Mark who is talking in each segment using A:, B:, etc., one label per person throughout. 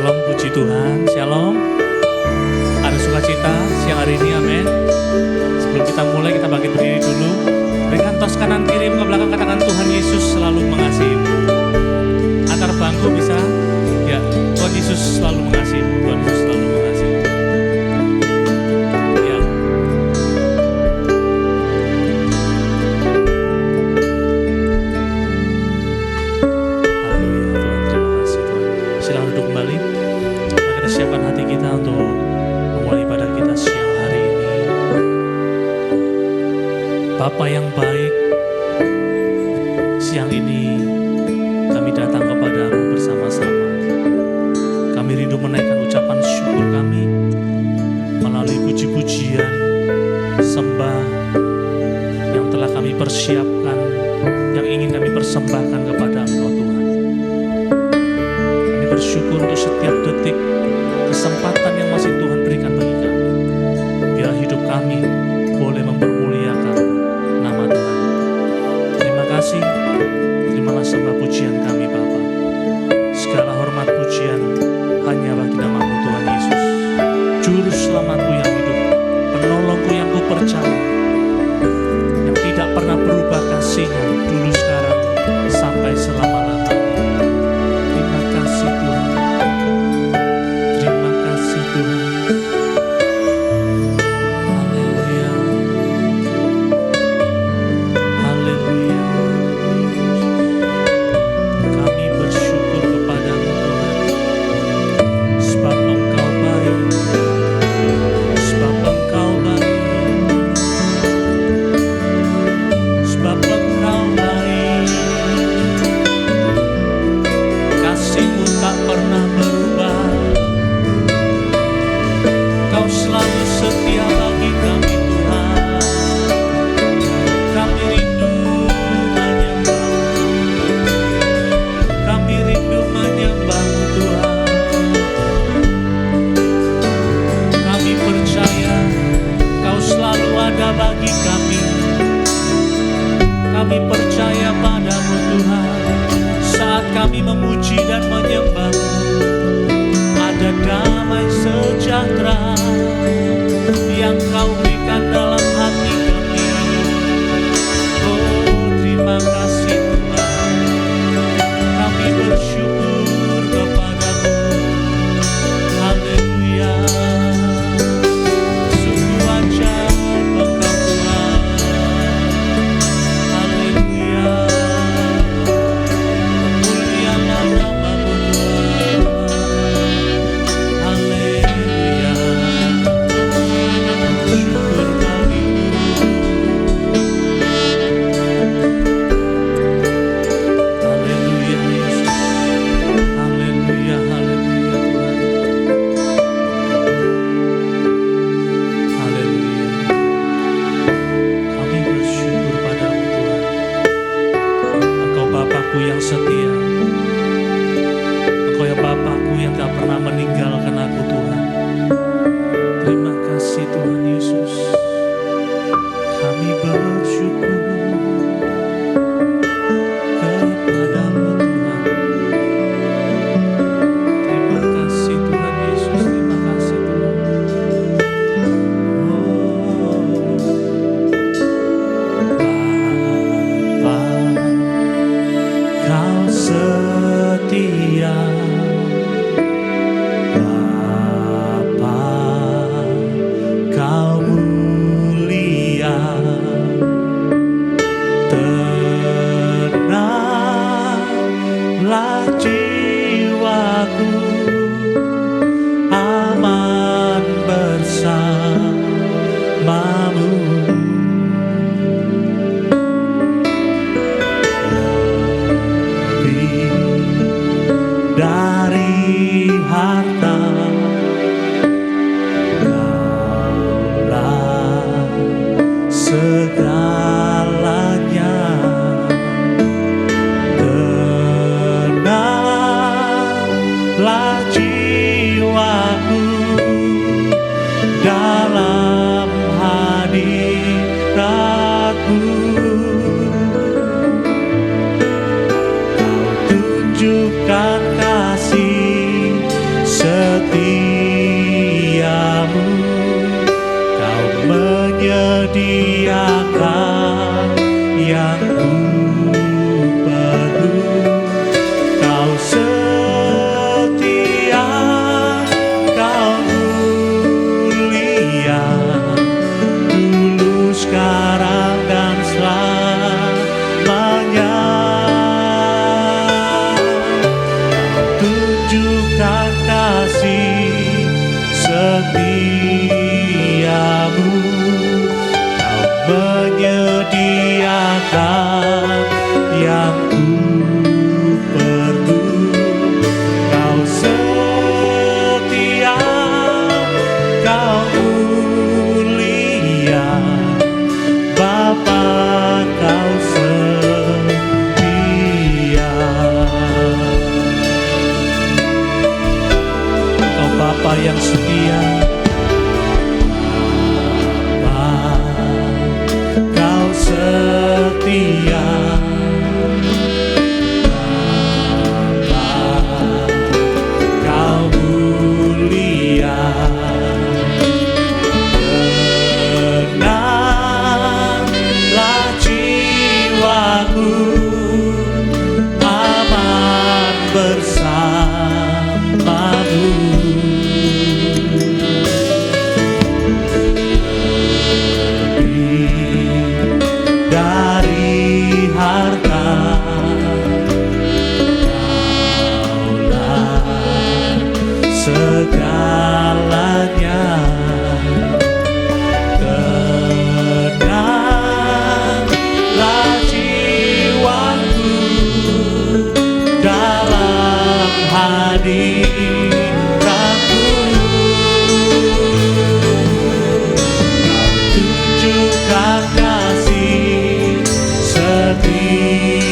A: Shalom, puji Tuhan, Shalom. Ada sukacita siang hari ini, amin. Sebelum kita mulai, kita bangkit berdiri dulu. Berikan tos kanan kiri ke belakang, katakan Tuhan Yesus selalu mengasihimu. Antar bangku bisa, ya. Tuhan Yesus selalu mengasihimu. Tuhan Yesus selalu mengasihimu. Ya. Haleluya, Tuhan, terima kasih Tuhan. Silakan duduk kembali. Mari kita siapkan hati kita untuk memulai ibadah kita siang hari ini. Bapa yang baik, siang ini kami datang kepadamu bersama-sama. Kami rindu menaikkan ucapan syukur kami melalui puji-pujian, sembah yang telah kami persiapkan, yang ingin kami persembahkan kepada Engkau Tuhan. Kami bersyukur untuk setiap detik kesempatan yang masih Tuhan berikan bagi kami. Biar hidup kami boleh mempermuliakan nama Tuhan. Terima kasih. Terimalah sembah pujian kami Bapa. Segala hormat pujian hanya bagi nama-Mu Tuhan Yesus. Juru selamatku yang hidup, penolongku yang ku percaya, yang tidak pernah berubah kasih-Nya dulu, sekarang, sampai selama-lamanya. Terima kasih Tuhan. Terima kasih Tuhan. Haleluya. Haleluya. Kami bersyukur kepada-Mu Tuhan, sebab Engkau baik, sebab Engkau baik, sebab Engkau baik. Kasih-Mu tak pernah berubah. Kau selalu setia bagi kami Tuhan. Kami rindu menyembah-Mu. Kami rindu menyembah-Mu Tuhan. Kami percaya Kau selalu ada bagi kami. Kami percaya pada-Mu Tuhan. Saat kami memuji dan menyembah-Mu, ada damai sejahtera yang Kau berikan dalam hati kami. Oh, terima kasih Tuhan. Kami bersyukur kepada-Mu. Haleluya. Sungguh ajaib Engkau Tuhan. Haleluya. Mulialah nama-Mu Tuhan. Haleluya. Syukur bagimu. Haleluya Yesus. Haleluya, haleluya Tuhan. Haleluya. Kami bersyukur pada-Mu Tuhan. Engkau Bapakku yang setia. Engkau ya Bapakku yang tak pernah meninggalkan aku Tuhan. Terima kasih Tuhan Yesus. Kami bersyukur kepada-Mu Tuhan. Terima kasih Tuhan Yesus. Terima kasih Tuhan. Oh, Bapa, Kau setia. Bapa, Kau mulia. Tenanglah jiwaku, aman bersama-Mu. Lebih yang setia. Bapa, Kau setia. Bapa, Kau mulia. Tenanglah jiwaku, aman bersamamu. Lebih dari harta, Kaulah segalanya. Tenanglah jiwaku dalam hadiratmu. Kau tunjukkan kasih setiamu.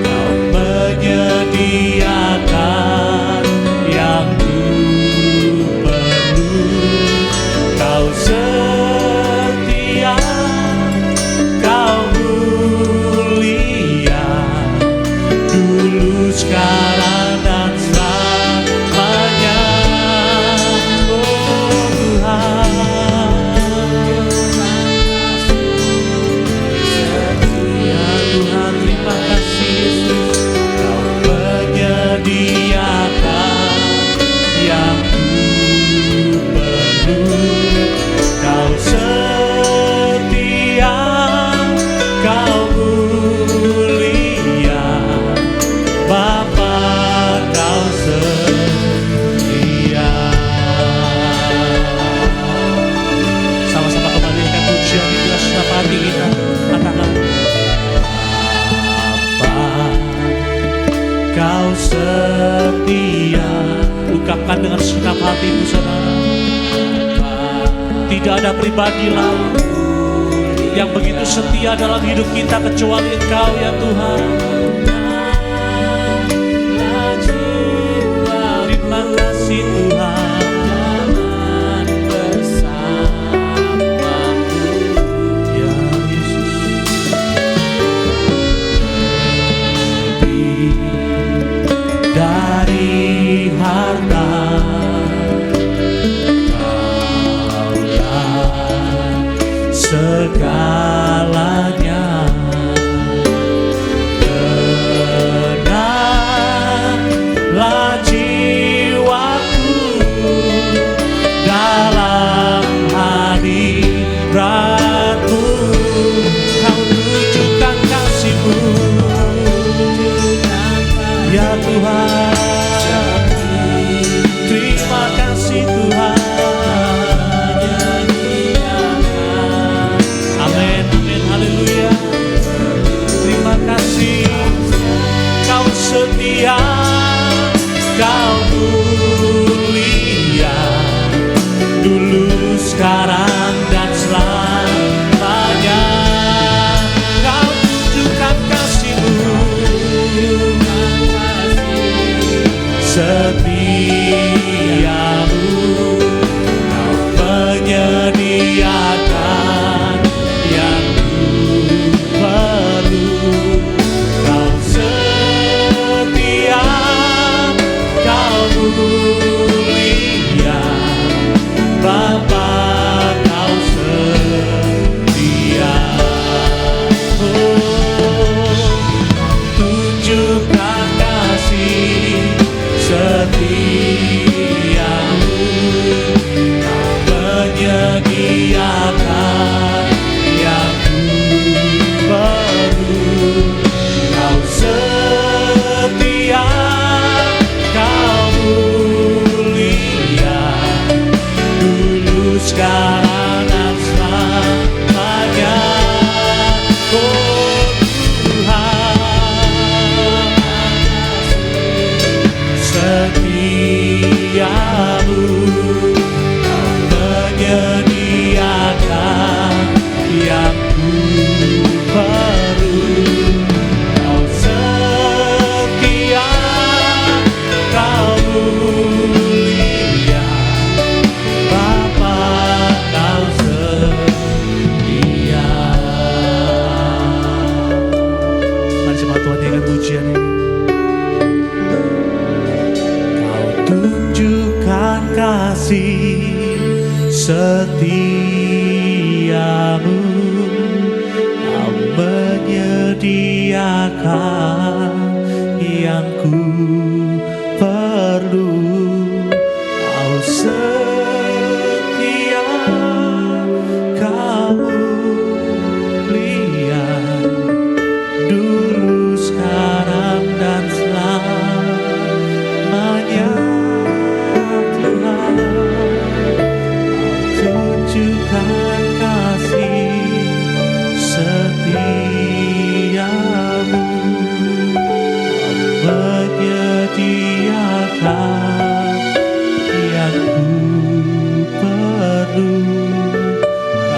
A: Kau menyediakan yang ku perlu. Kau setia, Kau mulia, dulu, sekarang, dan selamanya. Oh Tuhan, ya Tuhan, terima kasih Yesus. Kau menyediakan yang ku perlu. Kau setia, Kau mulia, Bapa, Kau setia. Sama-sama kembalikan pujian di dalam segenap hati kita. Katakan, Bapa, Kau setia. Ungkapkan dengan segenap hatimu, saudara. Tidak ada pribadi lain yang begitu setia dalam hidup kita kecuali Engkau, ya Tuhan. Terima kasih Tuhan. Ya Yesus. Lebih dari harta, segalanya. Tenanglah jiwaku dalam hadiratmu. Kau tunjukkan kasih-Mu, ya Tuhan. Terima kasih Tuhan. Haleluya. Terima kasih. Kau setia, Kau mulia, dulu, sekarang, dan selamanya. Kau tunjukkan kasih-Mu, setiamu. Kau menyediakan yang perlu. Kau setia, jemaat Tuhan dengan pujian ini. Kau tunjukkan kasih setiamu, Kau menyediakan yang ku perlu. Kau setia, Kau mulia, dulu, sekarang, dan selamanya. Tuhan, Kau tunjukkan kasih setiamu, Kau menyediakan yang ku perlu.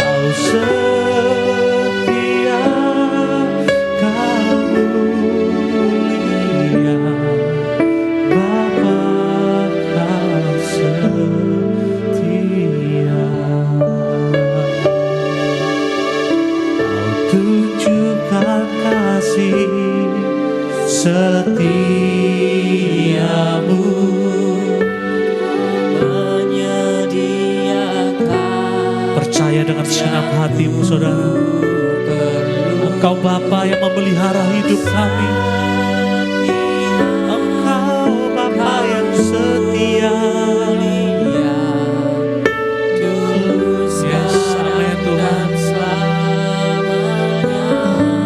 A: Kau setia, Kau mulia, Bapa, Kau setia. Kau tunjukkan kasih setiamu, percaya dengan segenap hatimu, saudara. Engkau Bapa yang memelihara hidup kami. Engkau Bapa yang setia. Yes, amin Tuhan.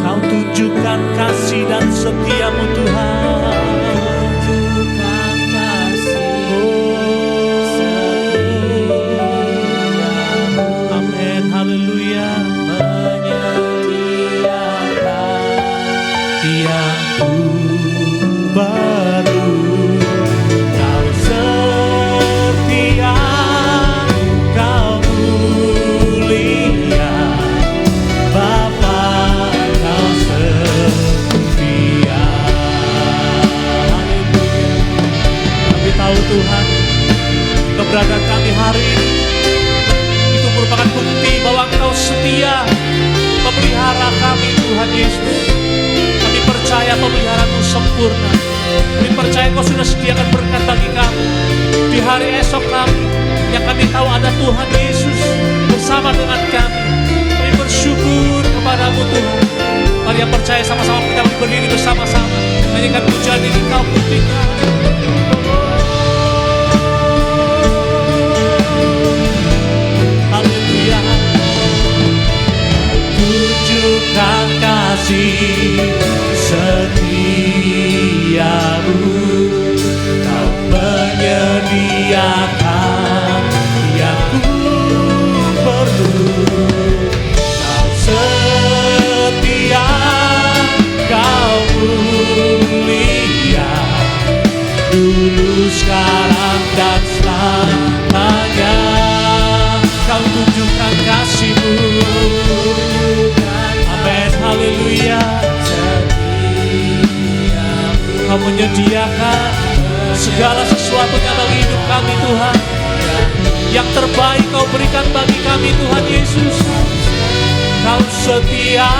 A: Kau tunjukkan kasih dan setiamu, Tuhan. Tuhan, keberadaan kami hari ini itu merupakan bukti bahwa Engkau setia memelihara kami, Tuhan Yesus. Kami percaya pemeliharaan-Mu sempurna. Kami percaya Engkau sudah sediakan berkat bagi kami di hari esok kami, yang kami tahu ada Tuhan Yesus bersama dengan kami. Kami bersyukur kepada-Mu, Tuhan. Mari yang percaya sama-sama kita berdiri bersama-sama menyanyikan pujian ini. Kau buktikan. Tunjukkan kasih setiamu, Kau menyediakan yang ku perlu. Kau setia, Kau mulia, dulu, sekarang, dan selamanya. Kau tunjukkan kasih-Mu. Amin, haleluya. Kau menyediakan segala sesuatunya bagi hidup kami, Tuhan. Yang terbaik Kau berikan bagi kami, Tuhan Yesus. Kau setia,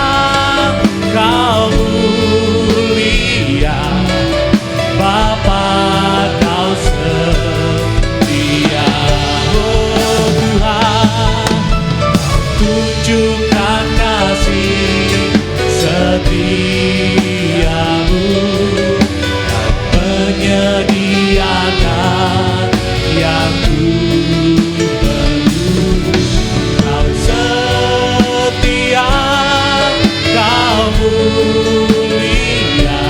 A: Kau mulia, Bapa, Kau setia. Oh Tuhan, tunjukkan kasih setiamu, Kau menyediakan yang ku perlu. Kau setia, Kau mulia,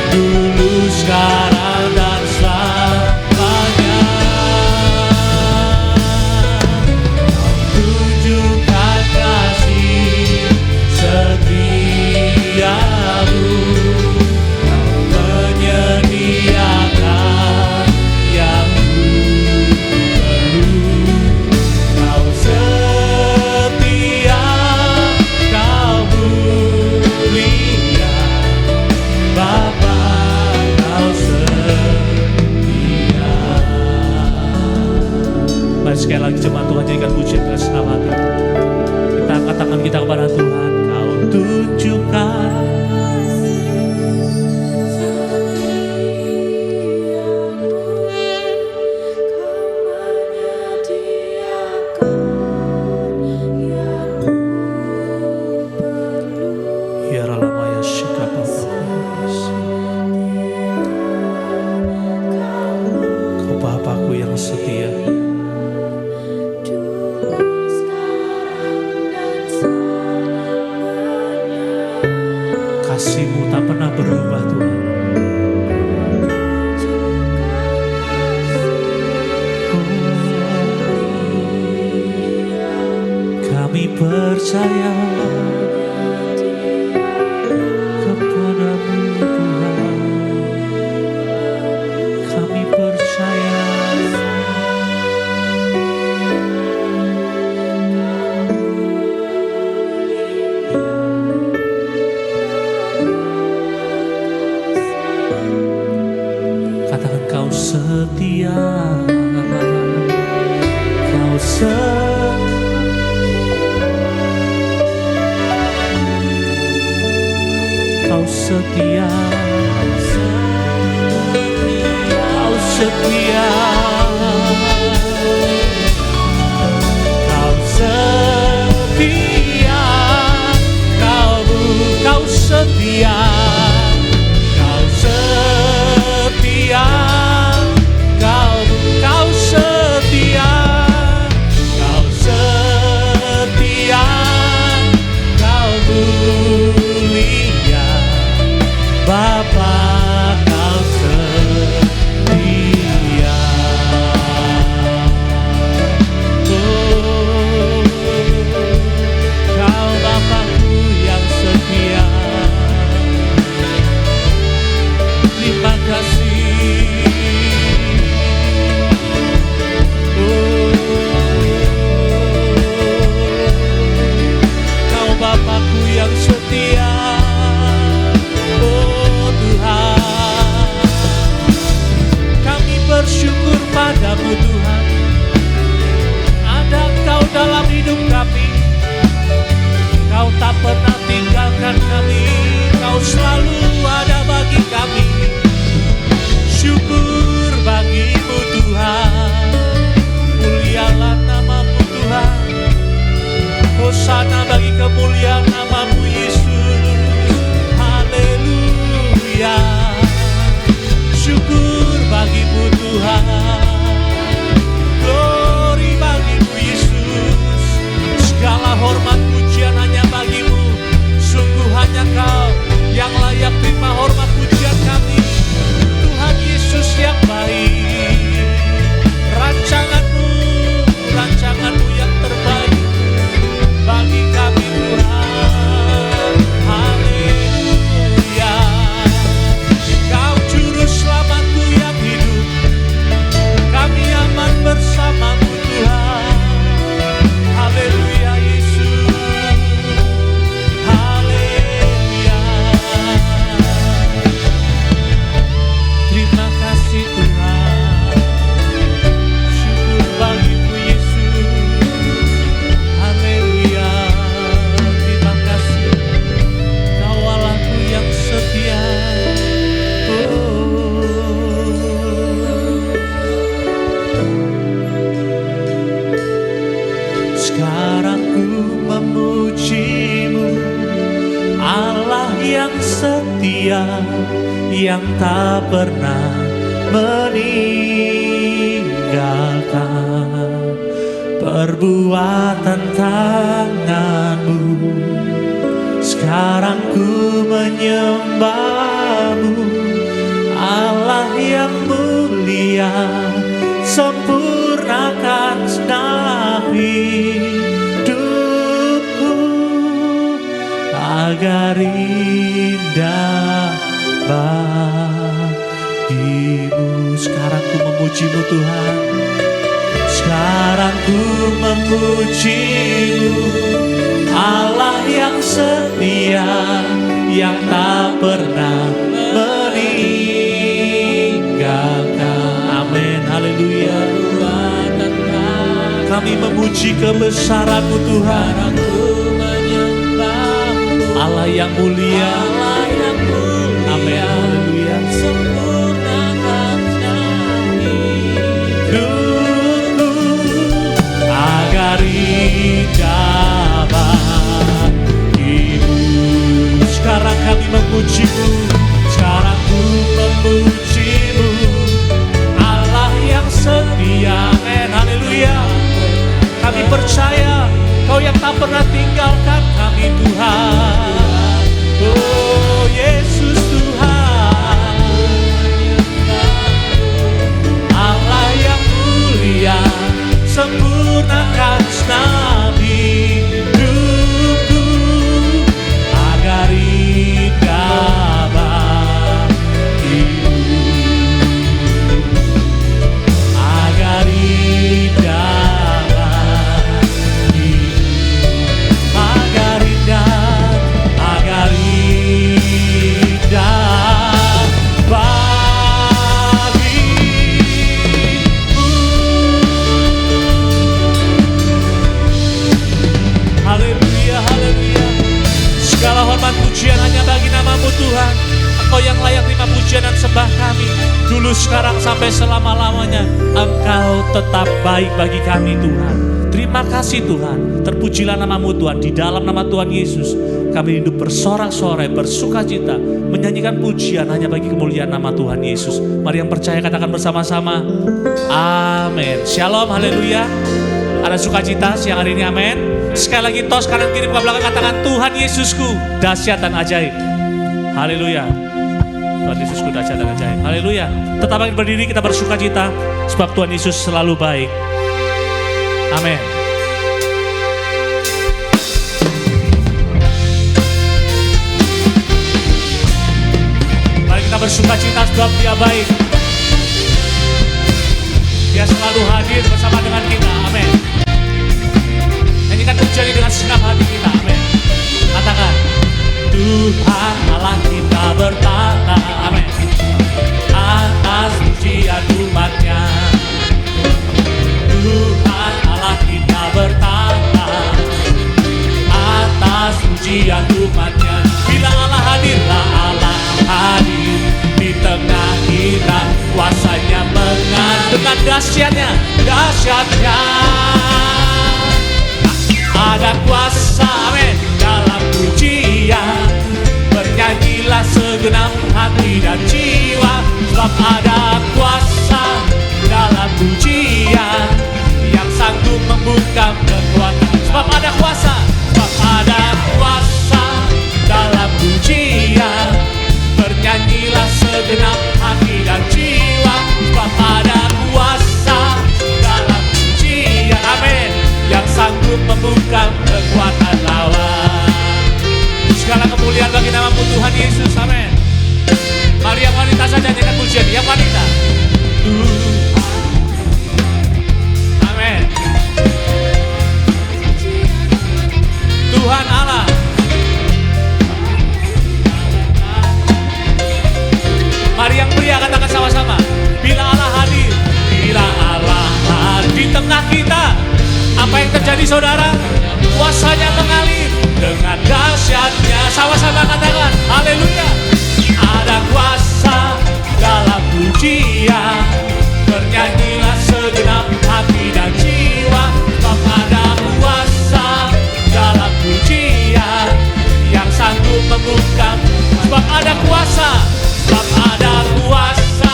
A: dulu, sekarang, dan selamanya. Tunjukkan kasih setiamu, Kau menyediakan yang ku perlu. Kau setia, Kau mulia, Bapa, Kau setia. Mari sekali lagi jemaat Tuhan jadikan pujian dengan senang hati. Kita angkat tangan kita kepada Tuhan. Kau tunjukkan kasih-Mu tak pernah berubah Tuhan. Kami percaya kepada-Mu Tuhan. Kami percaya. Katakan Kau setia. Kau setia. Kau setia, Kau setia, Kau setia, Kau setia, Kau setia, Kau setia, Kau setia, Kau mulia. Bapa, Kau setia. Oh, Kau Bapa-Ku yang setia. Terima kasih. Oh, Kau Bapa-Ku yang setia. Bersyukur padamu Tuhan, ada Kau dalam hidup kami. Kau tak pernah tinggalkan kami, Kau selalu ada bagi kami. Syukur bagi-Mu Tuhan, mulialah nama-Mu Tuhan. Hosana bagi kemuliaan nama-Mu Yesus. Haleluya. Syukur bagi-Mu Tuhan, glory bagi-Mu Yesus. Segala hormat pujian hanya bagi-Mu. Sungguh hanya Kau yang layak terima hormat pujian kami. Tuhan Yesus yang baik, rancangan-Mu, rancangan-Mu yang terbaik bagi kami Tuhan. Haleluya. Kau juru selamatku yang hidup, kami aman bersama-Mu Tuhan. Haleluya Yesus, haleluya. Terima kasih Tuhan, syukur bagi-Mu Yesus. Haleluya. Terima kasih Kau Allahku yang setia. Sekarang ku memuji-Mu, Allah yang setia, yang tak pernah meninggalkan. Perbuatan tangan-Mu, sekarang ku menyembah-Mu, Allah yang mulia, sempurnakan segenap hidupku agar indah bagi-Mu. Sekarang ku memuji-Mu Tuhan, sekarang ku memuji-Mu, Allah yang setia, yang tak pernah meninggalkan. Amin, haleluya. Kami memuji kebesaran-Mu Tuhan, Allah yang mulia. Amin, haleluya. Hidupku agar indah bagi-Mu. Sekarang kami memuji-Mu, sekarang ku memuji-Mu, Allah yang setia. Amin, haleluya. Kami percaya Kau yang tak pernah tinggalkan kami Tuhan. Oh Yesus. dulu sekarang sampai selama-lamanya. Engkau tetap baik bagi kami Tuhan. Terima kasih Tuhan. Terpujilah nama-Mu Tuhan. Di dalam nama Tuhan Yesus kami hidup bersorak-sorai, bersukacita, menyanyikan pujian hanya bagi kemuliaan nama Tuhan Yesus. Mari yang percaya katakan bersama-sama, amin. Shalom, haleluya. Ada sukacita siang hari ini, amin. Sekali lagi tos kanan kiri buka belakang, katakan Tuhan Yesusku dahsyat dan ajaib. Haleluya. Tuhan Yesusku dahsyat dan ajaib. Haleluya. Tetap berdiri, kita bersukacita sebab Tuhan Yesus selalu baik. Amin. Mari kita bersukacita sebab Dia baik. Dia selalu hadir bersama dengan kita. Amin. Nyanyikan pujian dengan segenap hati kita. Amin. Katakan, Tuhan Allah kita bertata. Amin. Atas pujian umat-Nya. Tuhan Allah kita bertata. Atas pujian umat-Nya. Bila Allah hadir, Allah hadir di tengah kita. Kuasanya dengan dahsyatnya, dahsyatnya. Ada kuasa, amin, dalam pujian. Bernyanyilah segenap hati dan jiwa. Sebab ada kuasa dalam pujian yang sanggup membungkam kekuatan. Sebab ada kuasa, sebab ada kuasa dalam pujian. Bernyanyilah segenap hati dan jiwa. Sebab ada kuasa dalam pujian, amin, yang sanggup membungkam kekuatan lawan. Segala kemuliaan bagi nama-Mu Tuhan Yesus, amin. Mari yang wanita saja nyanyikan pujian, yang wanita. Amin. Tuhan Allah. Mari yang pria katakan sama-sama, bila Allah hadir, bila Allah hadir di tengah kita. Apa yang terjadi saudara? Kuasanya mengalir dengan dahsyatnya. Sama-sama katakan, haleluya. Ada kuasa dalam pujian. Bernyanyilah segenap hati dan jiwa. Sebab ada kuasa dalam pujian yang sanggup membungkam. Sebab ada kuasa, sebab ada kuasa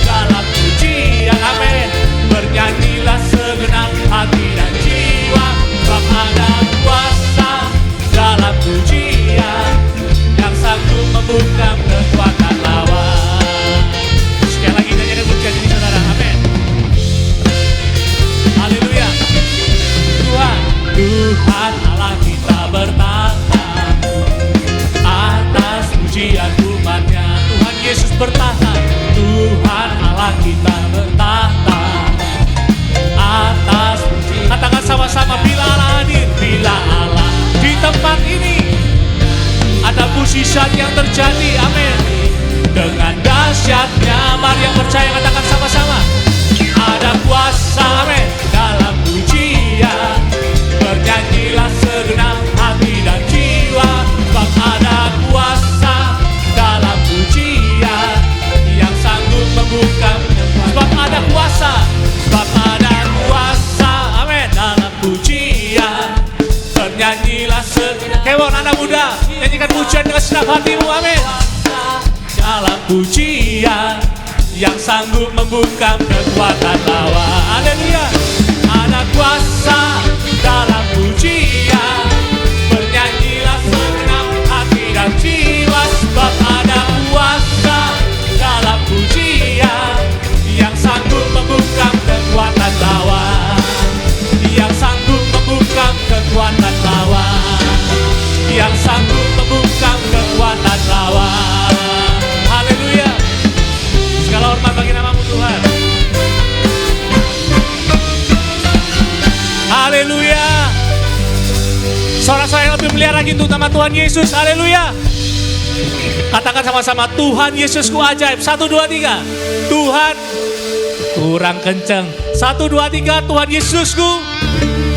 A: dalam pujian, amin. Bernyanyilah segenap hati dan jiwa. Sebab ada kuasa dalam pujian yang sanggup membungkam kekuatan lawan. Sekali lagi nyanyikan pujian ini saudara, amin. Haleluya. Tuhan Allah kita bertata atas pujian umat-Nya. Tuhan Yesus bertata. Tuhan Allah kita bertata atas pujian. Katakan sama-sama, bila Allah hadir, bila Allah di tempat ini. Ada mukjizat yang terjadi, amin. Dengan dahsyatnya, mari yang percaya katakan sama-sama. Ada kuasa, amin, dalam pujian. Bernyanyilah segenap hati dan jiwa. Sebab ada kuasa dalam pujian yang sanggup membungkam. Sebab ada kuasa, sebab ada kuasa, amin, dalam pujian. Bernyanyilah segenap. Kewon anak muda, nyanyikan pujian dengan segenap hatimu, amin. Dalam pujian yang sanggup membungkam kekuatan lawan. Haleluya. Ada kuasa dalam pujian. Bernyanyilah segenap hati dan jiwa. Sebab ada kuasa dalam pujian yang sanggup membungkam kekuatan lawan. Yang sanggup membungkam kekuatan lawan. Yang sanggup membungkam kekuatan lawan. Haleluya. Segala hormat bagi nama-Mu Tuhan. Haleluya. Sorak-sorai yang lebih mulia lagi untuk nama Tuhan Yesus. Haleluya. Katakan sama-sama, Tuhan Yesusku ajaib. 1, 2, 3. Tuhan, kurang kenceng. 1, 2, 3. Tuhan Yesusku.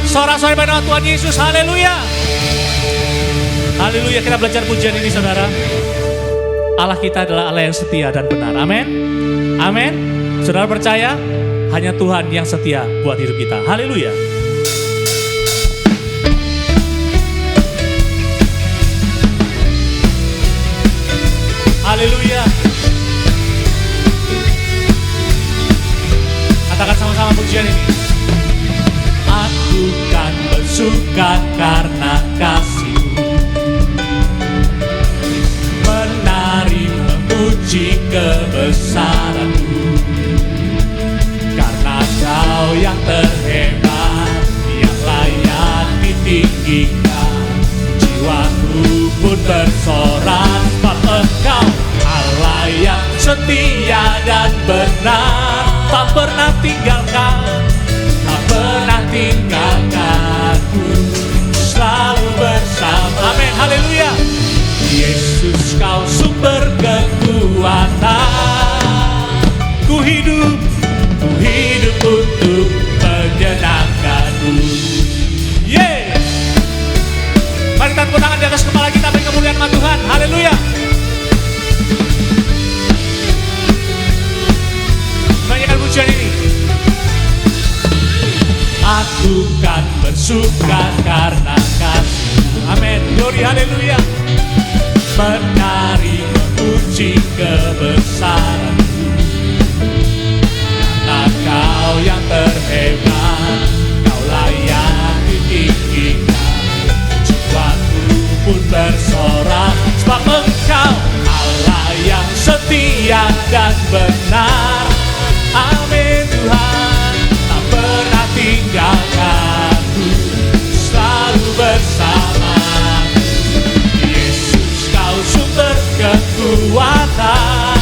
A: Sorak-sorai pada nama Tuhan Yesus. Haleluya. Haleluya. Kita belajar pujian ini saudara. Allah kita adalah Allah yang setia dan benar. Amin. Amin. Saudara percaya? Hanya Tuhan yang setia buat hidup kita. Haleluya. Haleluya. Katakan sama-sama pujian ini. Aku kan bersuka karena kasih-Mu, menari memuji kebesaran-Mu, karena Kau yang terhebat, yang layak ditinggikan. Jiwaku pun bersorak, sebab Engkau Allah yang setia dan benar, tak pernah tinggalkan, tak pernah tinggalkanku, selalu bersama. Amin, haleluya. Yesus, Kau sumber kekuatan. Ku hidup untuk menyenangkan-Mu. Yeah. Mari kita tepuk tangan di atas kepala kita, beri kemuliaan sama Tuhan. Haleluya. Nyanyikan pujian ini. Aku kan bersuka karena kasih-Mu. Amin. Glory, haleluya. Menari memuji kebesaran-Mu, karena Kau yang terhebat, Kau layak ditinggikan. Jiwaku pun bersorak, sebab Engkau Allah yang setia dan benar. Amin Tuhan, tak pernah tinggalkanku, selalu bersamaku. Yesus, Kau sumber kekuatan.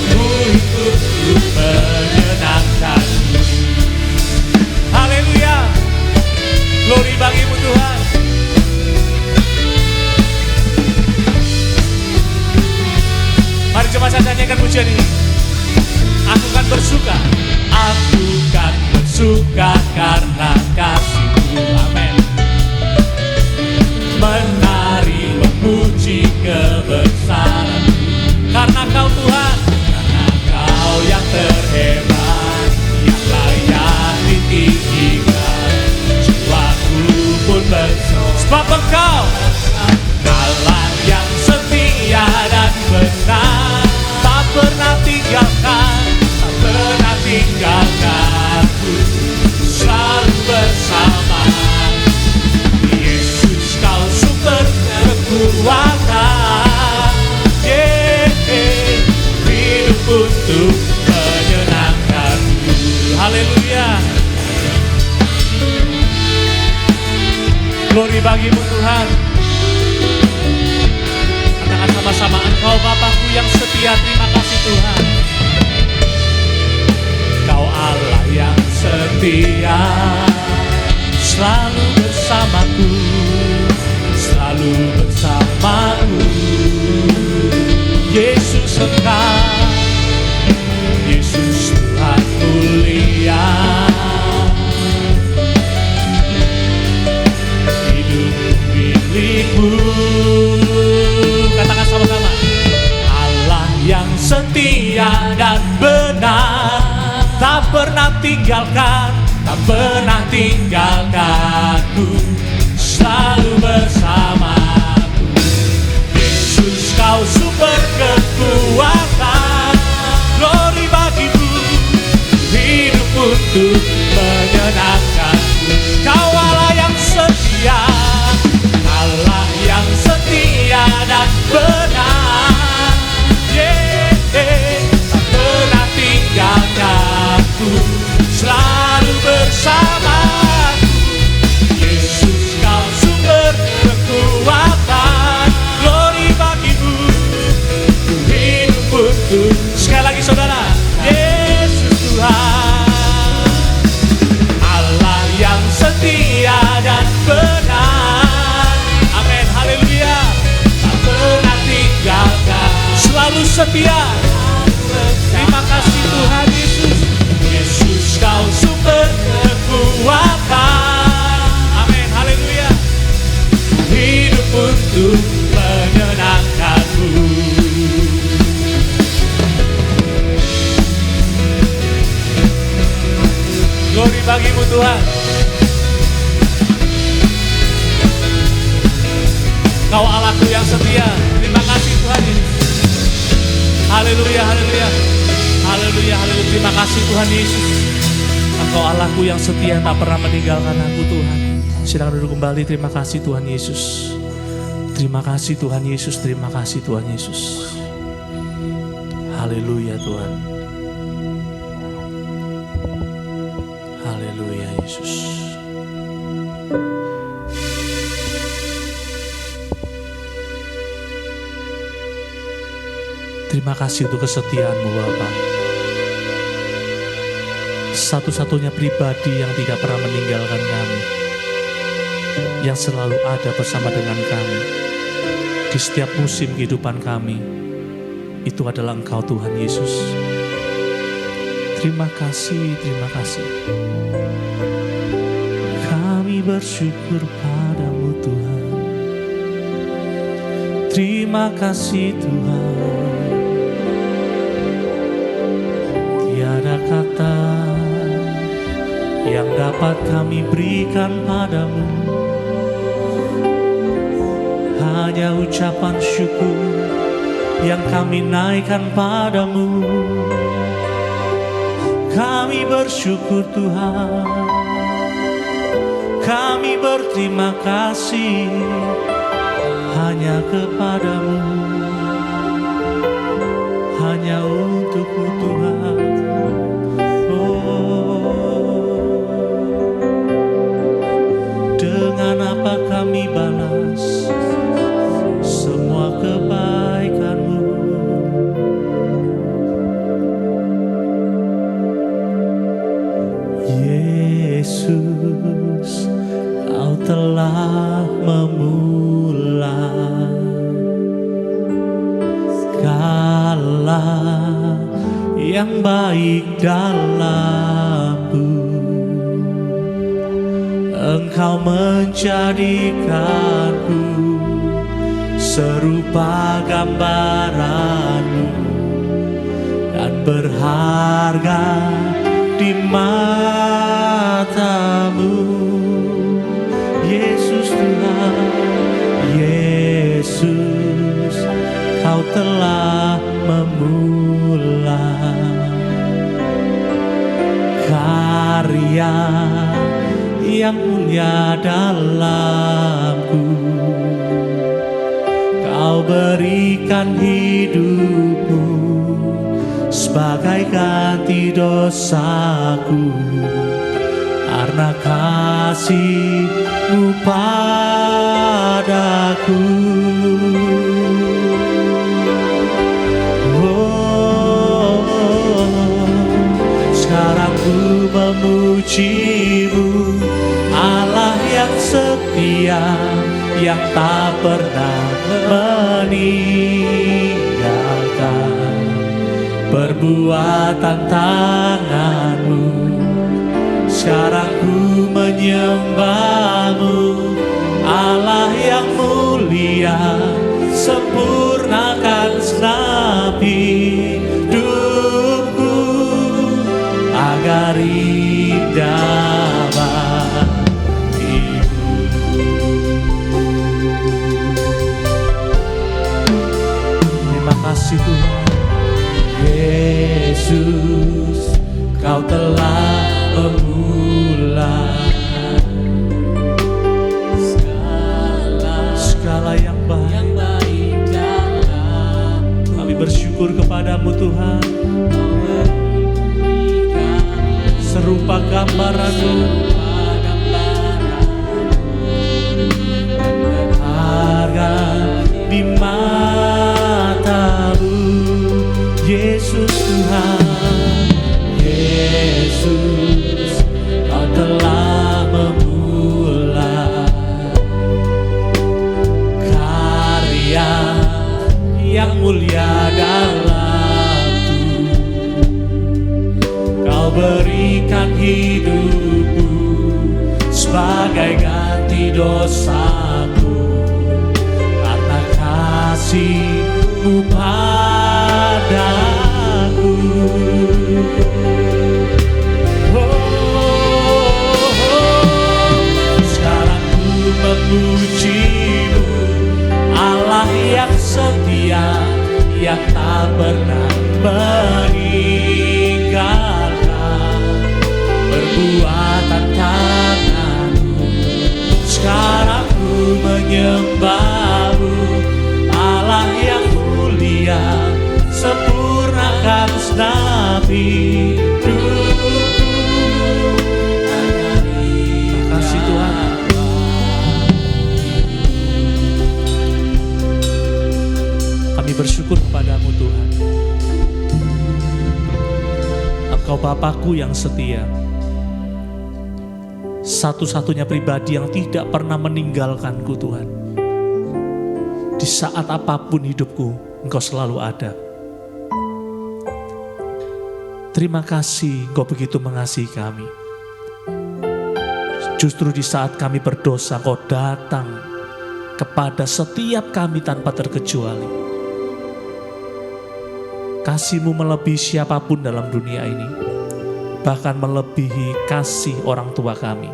A: Ku hidup untuk menyenangkan-Mu. Haleluya. Glory bagi-Mu Tuhan. Mari coba saya nyanyikan pujian ini. Aku kan bersuka karena kasih-Mu. Amin. Menari memuji kebesaran-Mu, karena Kau Tuhan, karena Kau yang terhebat, yang layak ditinggikan. Jiwaku pun bersorak, sebab Engkau Allah yang setia dan benar, tak pernah tinggalkan, tak pernah tinggalkanku, selalu bersama. Yesus, Kau sumber kekuatan. Hidup untuk menyenangkan-Mu. Haleluya. Glory bagi-Mu Tuhan. Katakan sama-sama, Engkau Bapakku yang setia. Terima kasih Tuhan. Kau Allah yang setia, selalu bersamaku, selalu bersamaku. Yesus Engkau, Yesus Tuhan mulia. Hidup milik-Mu. Katakan sama-sama, Allah yang setia dan benar, tak pernah tinggalkan, tak pernah tinggalkanku, selalu bersamaku. Yesus, Kau sumber kekuatan. Glory bagi-Mu. Hidup untuk menyenangkan-Mu. Kau Allah yang setia, Allah yang setia dan benar. Tak pernah tinggalkanku, selalu bersamaku. Yesus, Kau sumber kekuatan. Glory bagi-Mu. Ku hidup untuk. Sekali lagi saudara. Yesus Tuhan, Allah yang setia dan benar. Amin, haleluya. Tak pernah tinggalkan, selalu setia. Terima kasih Tuhan Yesus. Yesus, Kau sumber kekuatan. Amin, haleluya. Hidup untuk menyenangkan. Terima kasih Tuhan Yesus. Engkau Allahku yang setia, tak pernah meninggalkan aku Tuhan. Silakan duduk kembali. Terima kasih Tuhan Yesus. Terima kasih Tuhan Yesus. Terima kasih Tuhan Yesus. Haleluya Tuhan. Haleluya Yesus. Terima kasih untuk kesetiaan-Mu Bapa. Satu-satunya pribadi yang tidak pernah meninggalkan kami, yang selalu ada bersama dengan kami di setiap musim kehidupan kami, itu adalah Engkau Tuhan Yesus. Terima kasih, terima kasih. Kami bersyukur padamu Tuhan. Terima kasih Tuhan. Tiada kata yang dapat kami berikan padamu, hanya ucapan syukur yang kami naikkan padamu. Kami bersyukur Tuhan, kami berterima kasih hanya kepadamu, hanya untuk-Mu Tuhan. Dengan apa kami balas semua kebaikan-Mu? Yesus, Kau telah memulai segala yang baik dalamku. Engkau menjadikanku serupa gambaran-Mu dan berharga di mata-Mu. Yesus Tuhan, Yesus, Kau telah memulai karya yang mulia dalamku. Kau berikan hidup-Mu sebagai ganti dosaku, karena kasih-Mu padaku. Sekarang ku memuji-Mu, Allah yang setia, yang tak pernah meninggalkan perbuatan tangan-Mu. Sekarang ku menyembah-Mu, Allah yang mulia, sempurnakan segenap hidupku agar indah bagimu. Terima kasih Tuhan. Yesus, Kau telah memulai segala yang baik dalam. Kami bersyukur kepadamu Tuhan, serupa gambaran-Mu, berharga di mata-Mu. Yesus Tuhan, Yesus, Kau telah memulai karya yang mulia dalamku. Kau berikan hidup-Mu sebagai ganti dosaku, karena kasih-Mu padaku. Sekarang ku memuji-Mu, Allah yang setia, yang tak pernah meninggalkan perbuatan tangan-Mu. Sekarang ku menyembah-Mu, Allah yang mulia, sempurnakan segenap hidupku. Terima kasih Tuhan. Kami bersyukur kepadamu Tuhan. Engkau Bapakku yang setia, satu-satunya pribadi yang tidak pernah meninggalkanku Tuhan. Di saat apapun hidupku, Engkau selalu ada. Terima kasih Engkau begitu mengasihi kami. Justru di saat kami berdosa, Engkau datang kepada setiap kami tanpa terkecuali. Kasih-Mu melebihi siapapun dalam dunia ini, bahkan melebihi kasih orang tua kami.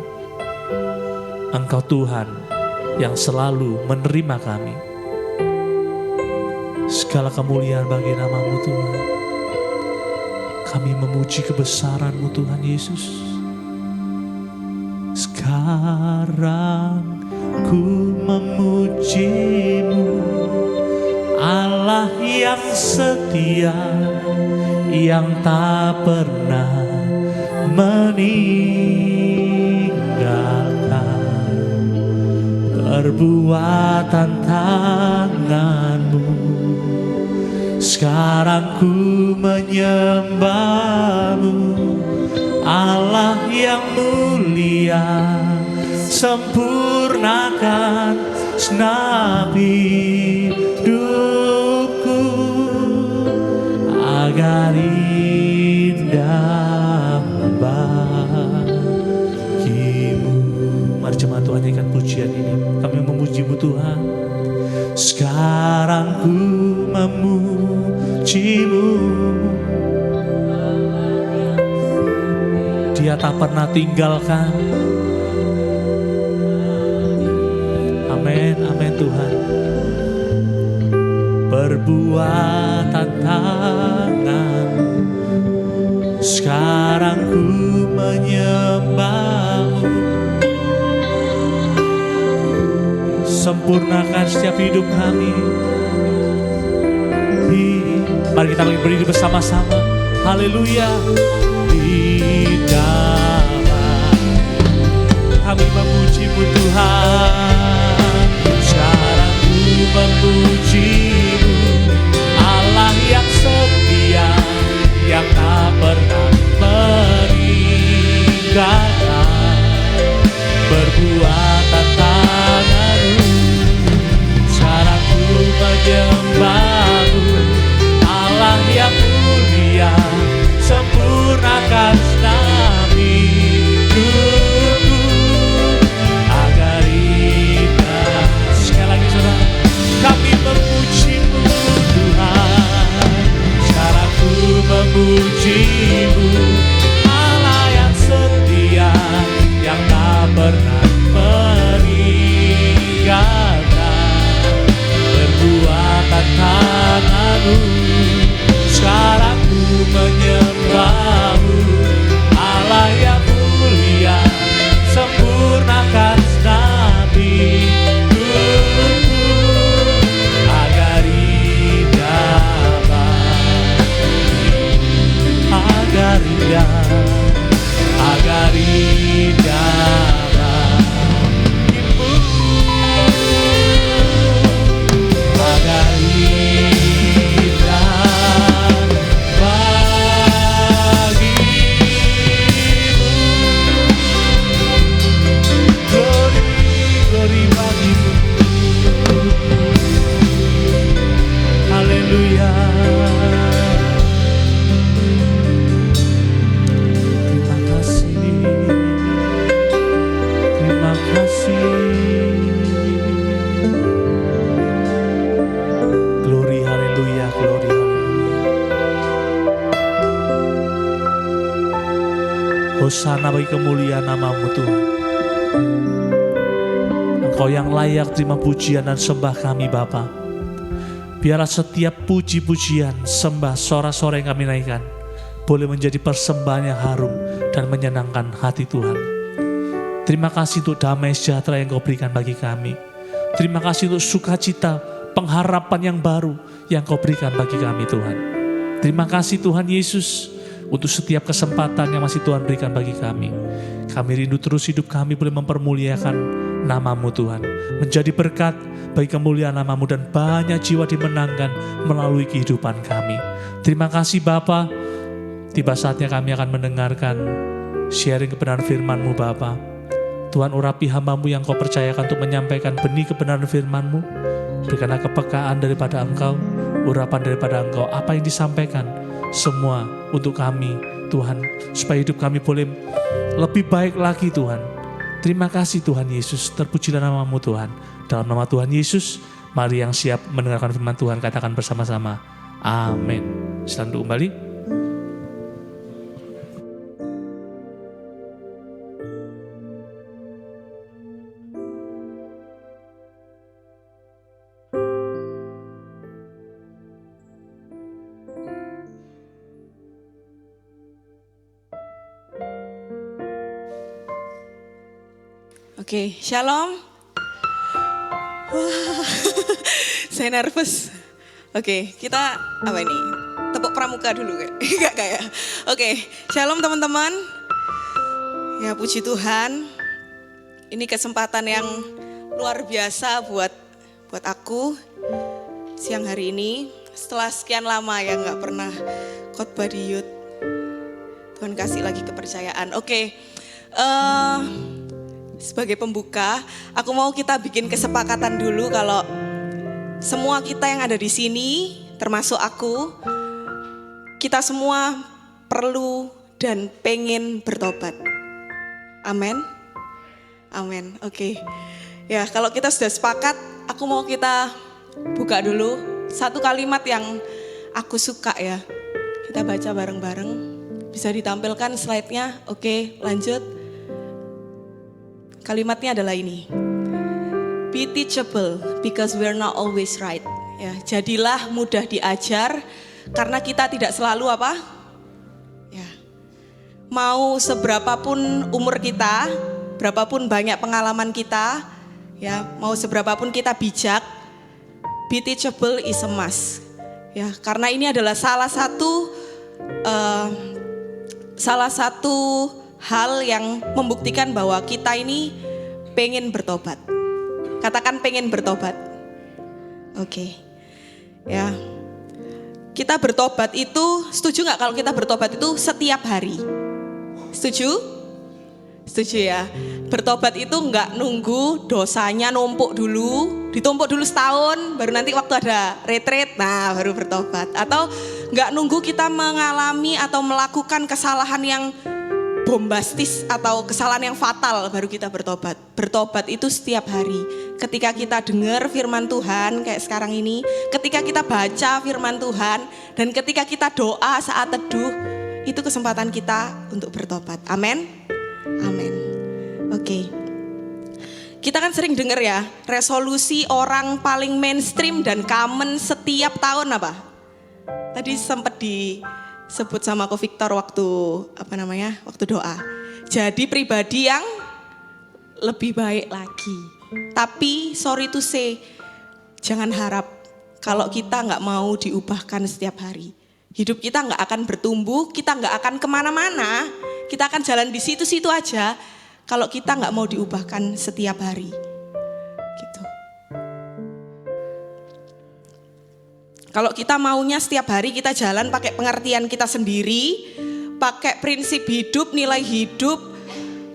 A: Engkau Tuhan yang selalu menerima kami. Segala kemuliaan bagi nama-Mu Tuhan. Kami memuji kebesaran-Mu Tuhan Yesus. Sekarang ku memuji-Mu, Allah yang setia, yang tak pernah meninggalkan perbuatan tangan-Mu. Sekarang ku menyembah-Mu, Allah yang mulia, sempurnakan segenap hidupku agar indah bagimu. Mari jemaat Tuhan nyanyikan pujian ini. Kami memuji-Mu Tuhan. Sekarang ku memuji-Mu, Dia tak pernah tinggalkan. Amin, amin Tuhan. Perbuatan tangan, sekarang ku menyembah-Mu. Sempurnakan setiap hidup kami. Mari kita berdiri bersama-sama. Haleluya. Di dalam kami memuji-Mu Tuhan. Sekarang ku memuji-Mu, Allah yang setia, yang tak pernah meninggalkan perbuatan tangan-Mu. Sekarang ku menyembah-Mu, Allah yang mulia, sempurnakan segenap hidupku agar indah. Sekali lagi saudara, kami memuji-Mu Tuhan. Sekarang ku memuji-Mu, Allah yang setia, yang tak pernah meninggalkan perbuatan tangan-Mu. Sekarang ku menyembah-Mu, Allah yang mulia, sempurnakan segenap hidupku agar indah bagimu, agar indah bagimu, agar haleluya. Terima kasih, terima kasih. Glory, haleluya, glory, haleluya. Hosana bagi kemuliaan nama-Mu Tuhan. Engkau yang layak terima pujian dan sembah kami Bapa. Biarlah setiap puji-pujian, sembah, sorak-sorai yang kami naikkan boleh menjadi persembahan yang harum dan menyenangkan hati Tuhan. Terima kasih untuk damai sejahtera yang Kau berikan bagi kami. Terima kasih untuk sukacita, pengharapan yang baru yang Kau berikan bagi kami Tuhan. Terima kasih Tuhan Yesus untuk setiap kesempatan yang masih Tuhan berikan bagi kami. Kami rindu terus hidup kami boleh mempermuliakan nama-Mu Tuhan. Menjadi berkat bagi kemuliaan nama-Mu dan banyak jiwa dimenangkan melalui kehidupan kami. Terima kasih Bapa. Tiba saatnya kami akan mendengarkan sharing kebenaran firman-Mu Bapa. Tuhan urapi hamba-Mu yang Kau percayakan untuk menyampaikan benih kebenaran firman-Mu. Berikanlah kepekaan daripada Engkau, urapan daripada Engkau, apa yang disampaikan semua untuk kami Tuhan, supaya hidup kami boleh lebih baik lagi Tuhan. Terima kasih Tuhan Yesus, terpujilah nama-Mu Tuhan. Dalam nama Tuhan Yesus, mari yang siap mendengarkan firman Tuhan katakan bersama-sama, amin. Silakan duduk kembali.
B: Oke, shalom. Wah, saya nervous. Oke, kita apa ini? Tepuk pramuka dulu kan? Enggak kayak. Oke, shalom teman-teman. Ya puji Tuhan. Ini kesempatan yang luar biasa buat aku siang hari ini. Setelah sekian lama ya nggak pernah khotbah di youth. Tuhan kasih lagi kepercayaan. Oke. Sebagai pembuka, aku mau kita bikin kesepakatan dulu kalau semua kita yang ada di sini, termasuk aku, kita semua perlu dan pengen bertobat. Amin. Amin. Oke. Ya, kalau kita sudah sepakat, aku mau kita buka dulu satu kalimat yang aku suka ya. Kita baca bareng-bareng. Bisa ditampilkan slide-nya. Oke, lanjut. Kalimatnya adalah ini. Be teachable because we're not always right. Ya, jadilah mudah diajar karena kita tidak selalu apa? Ya. Mau seberapapun umur kita, berapapun banyak pengalaman kita, ya, mau seberapapun kita bijak, be teachable is a must. Ya, karena ini adalah salah satu hal yang membuktikan bahwa kita ini pengen bertobat. Katakan pengen bertobat. Oke. Ya. Kita bertobat itu, setuju gak kalau kita bertobat itu setiap hari? Setuju? Setuju ya. Bertobat itu gak nunggu dosanya numpuk dulu, ditumpuk dulu setahun, baru nanti waktu ada retreat, nah baru bertobat. Atau gak nunggu kita mengalami atau melakukan kesalahan yang bombastis atau kesalahan yang fatal baru kita bertobat. Bertobat itu setiap hari. Ketika kita dengar firman Tuhan kayak sekarang ini, ketika kita baca firman Tuhan, dan ketika kita doa saat teduh, itu kesempatan kita untuk bertobat. Amin. Amin. Oke. Kita kan sering dengar ya, resolusi orang paling mainstream dan common setiap tahun apa? Tadi sempat disebut sama Ko Victor waktu waktu doa. Jadi pribadi yang lebih baik lagi. Tapi sorry to say, jangan harap kalau kita nggak mau diubahkan setiap hari. Hidup kita nggak akan bertumbuh, kita nggak akan kemana-mana. Kita akan jalan di situ-situ aja kalau kita nggak mau diubahkan setiap hari. Gitu. Kalau kita maunya setiap hari kita jalan pakai pengertian kita sendiri, pakai prinsip hidup, nilai hidup,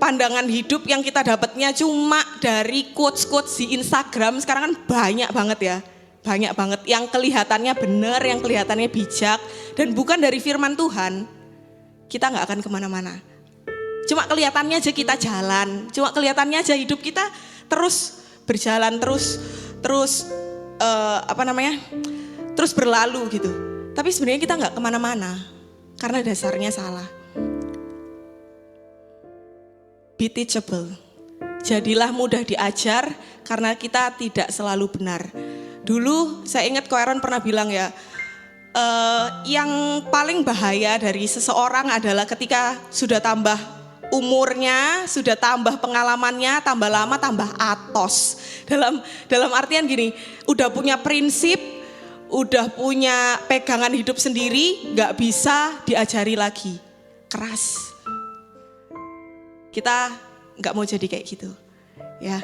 B: pandangan hidup yang kita dapatnya cuma dari quotes-quotes di Instagram, sekarang kan banyak banget ya. Banyak banget yang kelihatannya benar, yang kelihatannya bijak, dan bukan dari firman Tuhan, kita gak akan kemana-mana. Cuma kelihatannya aja kita jalan, cuma kelihatannya aja hidup kita terus berjalan, terus berlalu gitu. Tapi sebenarnya kita gak kemana-mana, karena dasarnya salah. Be teachable, jadilah mudah diajar karena kita tidak selalu benar. Dulu saya ingat Ko Aaron pernah bilang ya, yang paling bahaya dari seseorang adalah ketika sudah tambah umurnya, sudah tambah pengalamannya, tambah lama tambah atos. Dalam artian gini, udah punya prinsip, udah punya pegangan hidup sendiri, gak bisa diajari lagi. Keras. Kita gak mau jadi kayak gitu. Ya,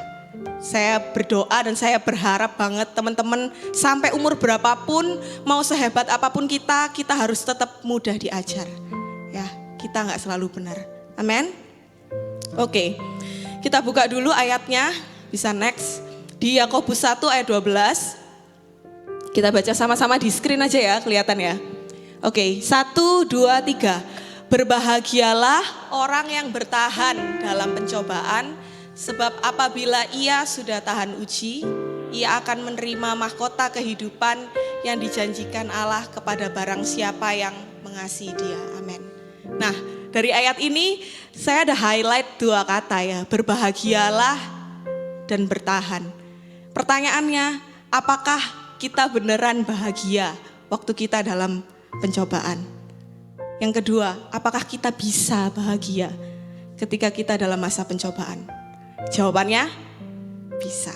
B: saya berdoa dan saya berharap banget teman-teman sampai umur berapapun, mau sehebat apapun kita harus tetap mudah diajar. Ya, kita gak selalu benar. Amin. Oke, kita buka dulu ayatnya, bisa next. Di Yakobus 1 ayat 12. Kita baca sama-sama di screen aja ya, kelihatan ya. Oke, 1, 2, 3. Berbahagialah orang yang bertahan dalam pencobaan, sebab apabila ia sudah tahan uji, ia akan menerima mahkota kehidupan yang dijanjikan Allah kepada barang siapa yang mengasihi dia. Amin. Nah, dari ayat ini saya ada highlight 2 kata ya, berbahagialah dan bertahan. Pertanyaannya, apakah kita beneran bahagia waktu kita dalam pencobaan? Yang kedua, apakah kita bisa bahagia ketika kita dalam masa pencobaan? Jawabannya, bisa.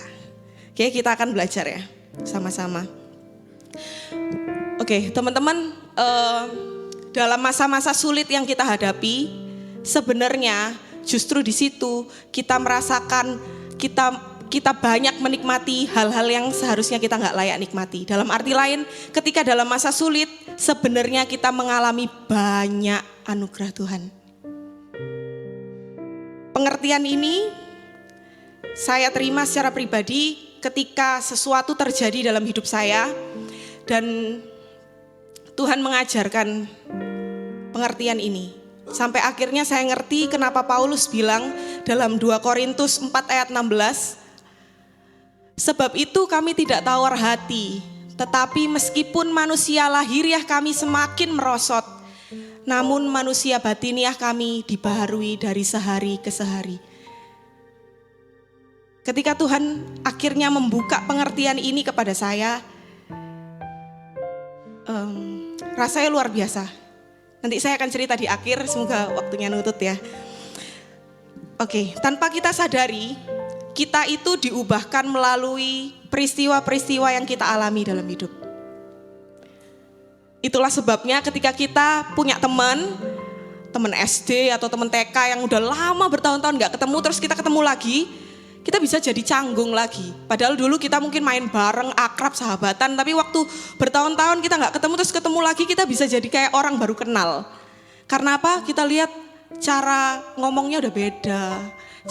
B: Oke, kita akan belajar ya, sama-sama. Oke, teman-teman, dalam masa-masa sulit yang kita hadapi, sebenarnya justru di situ kita merasakan kita banyak menikmati hal-hal yang seharusnya kita nggak layak nikmati. Dalam arti lain, ketika dalam masa sulit, sebenarnya kita mengalami banyak anugerah Tuhan. Pengertian ini saya terima secara pribadi ketika sesuatu terjadi dalam hidup saya dan Tuhan mengajarkan pengertian ini. Sampai akhirnya saya ngerti kenapa Paulus bilang dalam 2 Korintus 4 ayat 16, sebab itu kami tidak tawar hati, tetapi meskipun manusia lahiriah kami semakin merosot, namun manusia batiniah kami dibaharui dari sehari ke sehari. Ketika Tuhan akhirnya membuka pengertian ini kepada saya, rasanya luar biasa. Nanti saya akan cerita di akhir, semoga waktunya nutut ya. Oke, tanpa kita sadari, kita itu diubahkan melalui peristiwa-peristiwa yang kita alami dalam hidup. Itulah sebabnya ketika kita punya teman SD atau teman TK yang udah lama bertahun-tahun gak ketemu, terus kita ketemu lagi, kita bisa jadi canggung lagi. Padahal dulu kita mungkin main bareng, akrab, sahabatan, tapi waktu bertahun-tahun kita gak ketemu, terus ketemu lagi, kita bisa jadi kayak orang baru kenal. Karena apa? Kita lihat cara ngomongnya udah beda,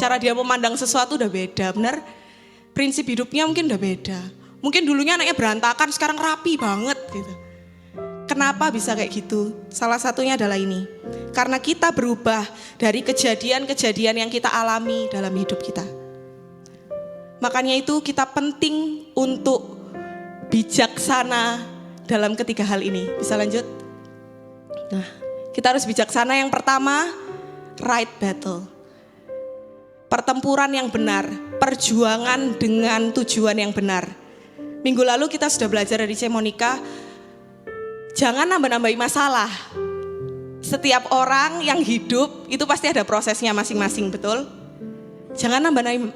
B: cara dia memandang sesuatu udah beda, benar? Prinsip hidupnya mungkin udah beda. Mungkin dulunya anaknya berantakan, sekarang rapi banget gitu. Kenapa bisa kayak gitu? Salah satunya adalah ini. Karena kita berubah dari kejadian-kejadian yang kita alami dalam hidup kita. Makanya itu kita penting untuk bijaksana dalam ketiga hal ini. Bisa lanjut? Nah, kita harus bijaksana. Yang pertama, right battle. Pertempuran yang benar, perjuangan dengan tujuan yang benar. Minggu lalu kita sudah belajar dari C. Monica, jangan nambah-nambahi masalah. Setiap orang yang hidup itu pasti ada prosesnya masing-masing, betul? Jangan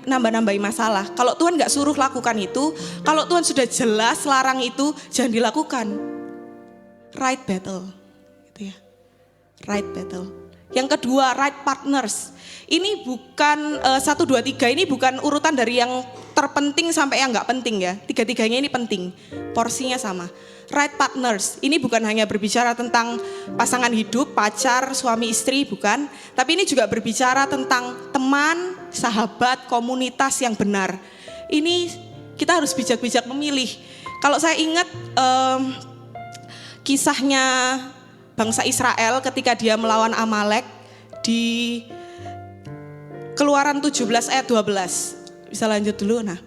B: nambah-nambahi masalah. Kalau Tuhan gak suruh lakukan itu, kalau Tuhan sudah jelas larang itu, jangan dilakukan. Right battle, gitu ya. Right battle. Yang kedua, right partners. Ini bukan 1, 2, 3, ini bukan urutan dari yang terpenting sampai yang gak penting ya. Tiga-tiganya ini penting, porsinya sama. Right partners, ini bukan hanya berbicara tentang pasangan hidup, pacar, suami istri, bukan. Tapi ini juga berbicara tentang teman, sahabat, komunitas yang benar. Ini kita harus bijak-bijak memilih. Kalau saya ingat kisahnya bangsa Israel ketika dia melawan Amalek di Keluaran 17 ayat 12. Bisa lanjut dulu, nah.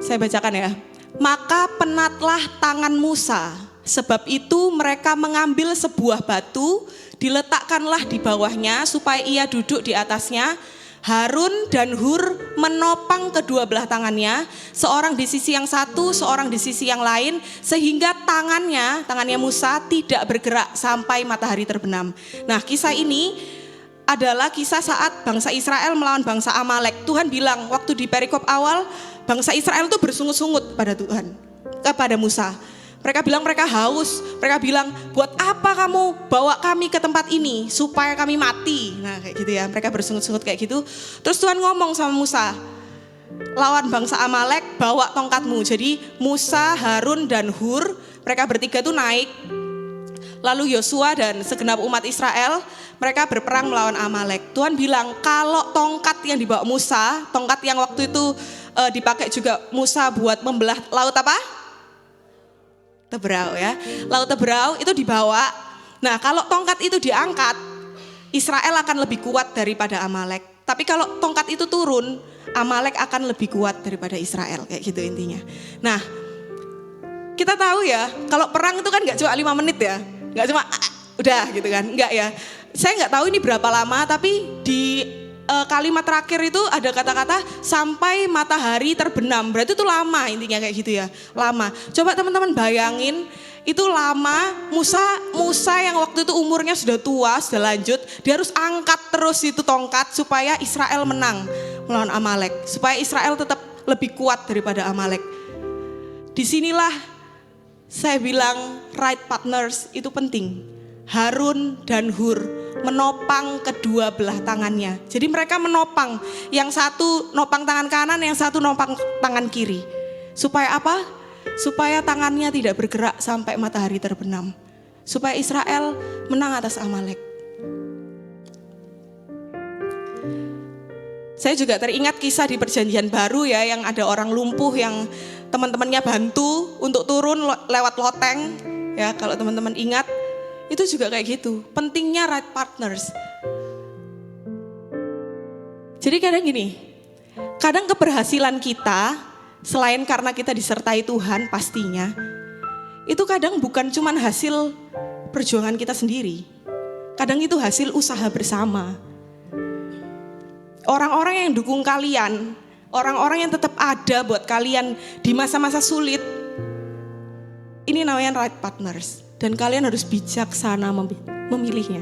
B: Saya bacakan ya. Maka penatlah tangan Musa, sebab itu mereka mengambil sebuah batu, diletakkanlah di bawahnya supaya ia duduk di atasnya. Harun dan Hur menopang kedua belah tangannya, seorang di sisi yang satu, seorang di sisi yang lain, sehingga tangannya Musa tidak bergerak sampai matahari terbenam. Nah, kisah ini adalah kisah saat bangsa Israel melawan bangsa Amalek. Tuhan bilang waktu di perikop awal, bangsa Israel itu bersungut-sungut pada Tuhan, kepada Musa. Mereka bilang mereka haus, mereka bilang buat apa kamu bawa kami ke tempat ini supaya kami mati. Nah kayak gitu ya, mereka bersungut-sungut kayak gitu. Terus Tuhan ngomong sama Musa, lawan bangsa Amalek bawa tongkatmu. Jadi Musa, Harun dan Hur, mereka bertiga tuh naik. Lalu Yosua dan segenap umat Israel, mereka berperang melawan Amalek. Tuhan bilang kalau tongkat yang dibawa Musa, tongkat yang waktu itu dipakai juga Musa buat membelah laut apa? Teberau ya, laut Teberau itu dibawa. Nah kalau tongkat itu diangkat, Israel akan lebih kuat daripada Amalek. Tapi kalau tongkat itu turun, Amalek akan lebih kuat daripada Israel, kayak gitu intinya. Nah kita tahu ya, kalau perang itu kan gak cuma 5 menit ya, gak cuma udah gitu kan, enggak ya. Saya gak tahu ini berapa lama, tapi di kalimat terakhir itu ada kata-kata sampai matahari terbenam. Berarti itu lama intinya kayak gitu ya, lama. Coba teman-teman bayangin, itu lama. Musa yang waktu itu umurnya sudah tua, sudah lanjut, dia harus angkat terus itu tongkat supaya Israel menang melawan Amalek, supaya Israel tetap lebih kuat daripada Amalek. Disinilah saya bilang right partners itu penting. Harun dan Hur menopang kedua belah tangannya. Jadi mereka menopang, yang satu nopang tangan kanan, yang satu nopang tangan kiri. Supaya apa? Supaya tangannya tidak bergerak sampai matahari terbenam. Supaya Israel menang atas Amalek. Saya juga teringat kisah di Perjanjian Baru ya, yang ada orang lumpuh yang teman-temannya bantu untuk turun lewat loteng. Ya, kalau teman-teman ingat, itu juga kayak gitu, pentingnya right partners. Jadi kadang gini, kadang keberhasilan kita, selain karena kita disertai Tuhan pastinya, itu kadang bukan cuma hasil perjuangan kita sendiri. Kadang itu hasil usaha bersama. Orang-orang yang dukung kalian, orang-orang yang tetap ada buat kalian di masa-masa sulit, ini namanya right partners. Dan kalian harus bijaksana memilihnya.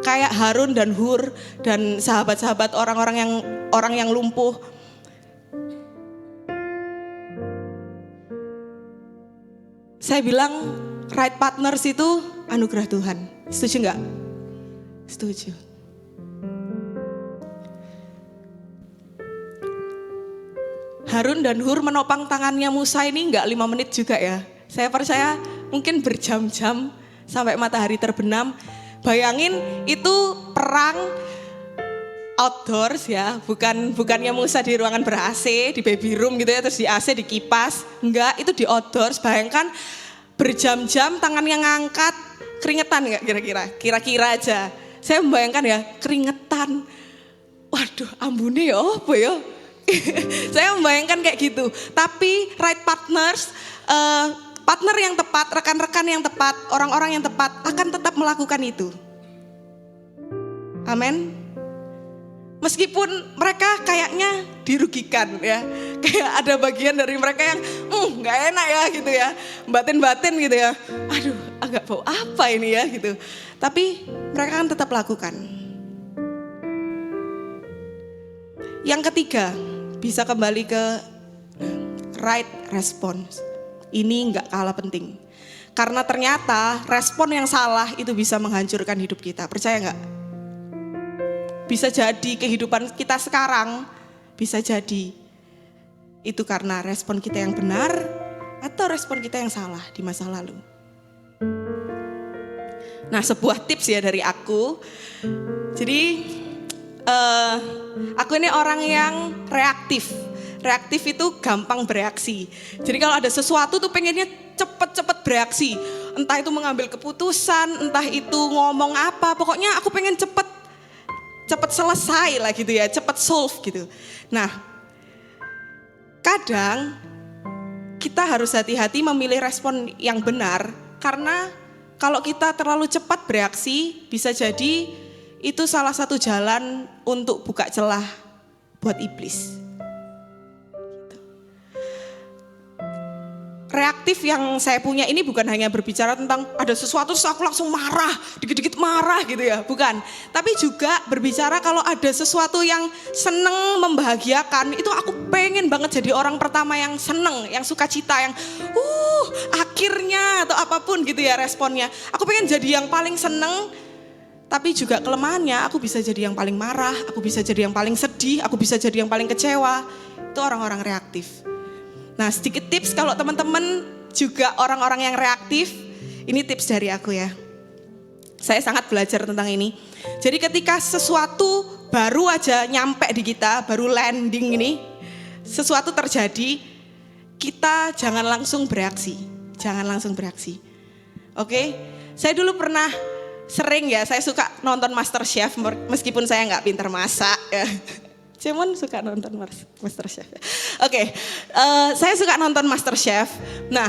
B: Kayak Harun dan Hur dan sahabat-sahabat orang yang lumpuh. Saya bilang right partners itu anugerah Tuhan. Setuju enggak? Setuju. Harun dan Hur menopang tangannya Musa ini enggak 5 menit juga ya. Saya percaya mungkin berjam-jam sampai matahari terbenam. Bayangin itu perang outdoors ya, bukannya Musa di ruangan ber-AC, di baby room gitu ya, terus di AC, di kipas. Enggak, itu di outdoors. Bayangkan berjam-jam tangannya ngangkat, keringetan enggak kira-kira? Kira-kira aja. Saya membayangkan ya, keringetan. Waduh, ambune ya apa ya? Saya membayangkan kayak gitu. Tapi right partners, partner yang tepat, rekan-rekan yang tepat, orang-orang yang tepat akan tetap melakukan itu. Amin. Meskipun mereka kayaknya dirugikan ya. Kayak ada bagian dari mereka yang gak enak ya gitu ya. Batin-batin gitu ya. Aduh agak bau apa ini ya gitu. Tapi mereka kan tetap lakukan. Yang ketiga, bisa kembali ke right response. Ini nggak kalah penting. Karena ternyata respon yang salah itu bisa menghancurkan hidup kita. Percaya nggak? Bisa jadi kehidupan kita sekarang, bisa jadi itu karena respon kita yang benar atau respon kita yang salah di masa lalu. Nah, sebuah tips ya dari aku. Jadi aku ini orang yang reaktif. Reaktif itu gampang bereaksi. Jadi kalau ada sesuatu tuh pengennya cepet-cepet bereaksi. Entah itu mengambil keputusan, entah itu ngomong apa. Pokoknya aku pengen cepet selesai lah gitu ya, cepet solve gitu. Nah, kadang kita harus hati-hati memilih respon yang benar. Karena kalau kita terlalu cepat bereaksi, bisa jadi itu salah satu jalan untuk buka celah buat iblis. Reaktif yang saya punya ini bukan hanya berbicara tentang ada sesuatu terus aku langsung marah, dikit-dikit marah gitu ya, bukan. Tapi juga berbicara kalau ada sesuatu yang seneng, membahagiakan, itu aku pengen banget jadi orang pertama yang seneng, yang sukacita, yang akhirnya atau apapun gitu ya responnya. Aku pengen jadi yang paling seneng, tapi juga kelemahannya aku bisa jadi yang paling marah, aku bisa jadi yang paling sedih, aku bisa jadi yang paling kecewa. Itu orang-orang reaktif. Nah, sedikit tips kalau teman-teman juga orang-orang yang reaktif, ini tips dari aku ya. Saya sangat belajar tentang ini. Jadi ketika sesuatu baru aja nyampe di kita, baru landing ini, sesuatu terjadi, kita jangan langsung bereaksi. Jangan langsung bereaksi. Oke? Saya dulu pernah sering ya, saya suka nonton MasterChef meskipun saya nggak pintar masak ya. Cuman suka nonton MasterChef. Oke, saya suka nonton MasterChef. Nah,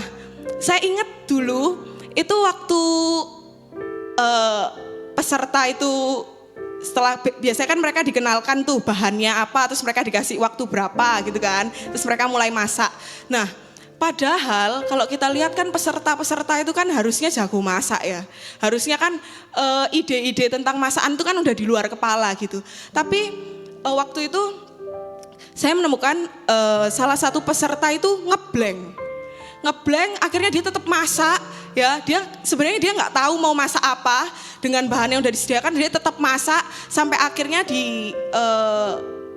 B: saya ingat dulu itu waktu peserta itu setelah biasanya kan mereka dikenalkan tuh bahannya apa, terus mereka dikasih waktu berapa gitu kan, terus mereka mulai masak. Nah, padahal kalau kita lihat kan peserta-peserta itu kan harusnya jago masak ya. Harusnya kan ide-ide tentang masakan itu kan udah di luar kepala gitu. Tapi waktu itu saya menemukan salah satu peserta itu ngeblank akhirnya dia tetap masak ya, dia sebenarnya dia nggak tahu mau masak apa dengan bahan yang udah disediakan, dia tetap masak sampai akhirnya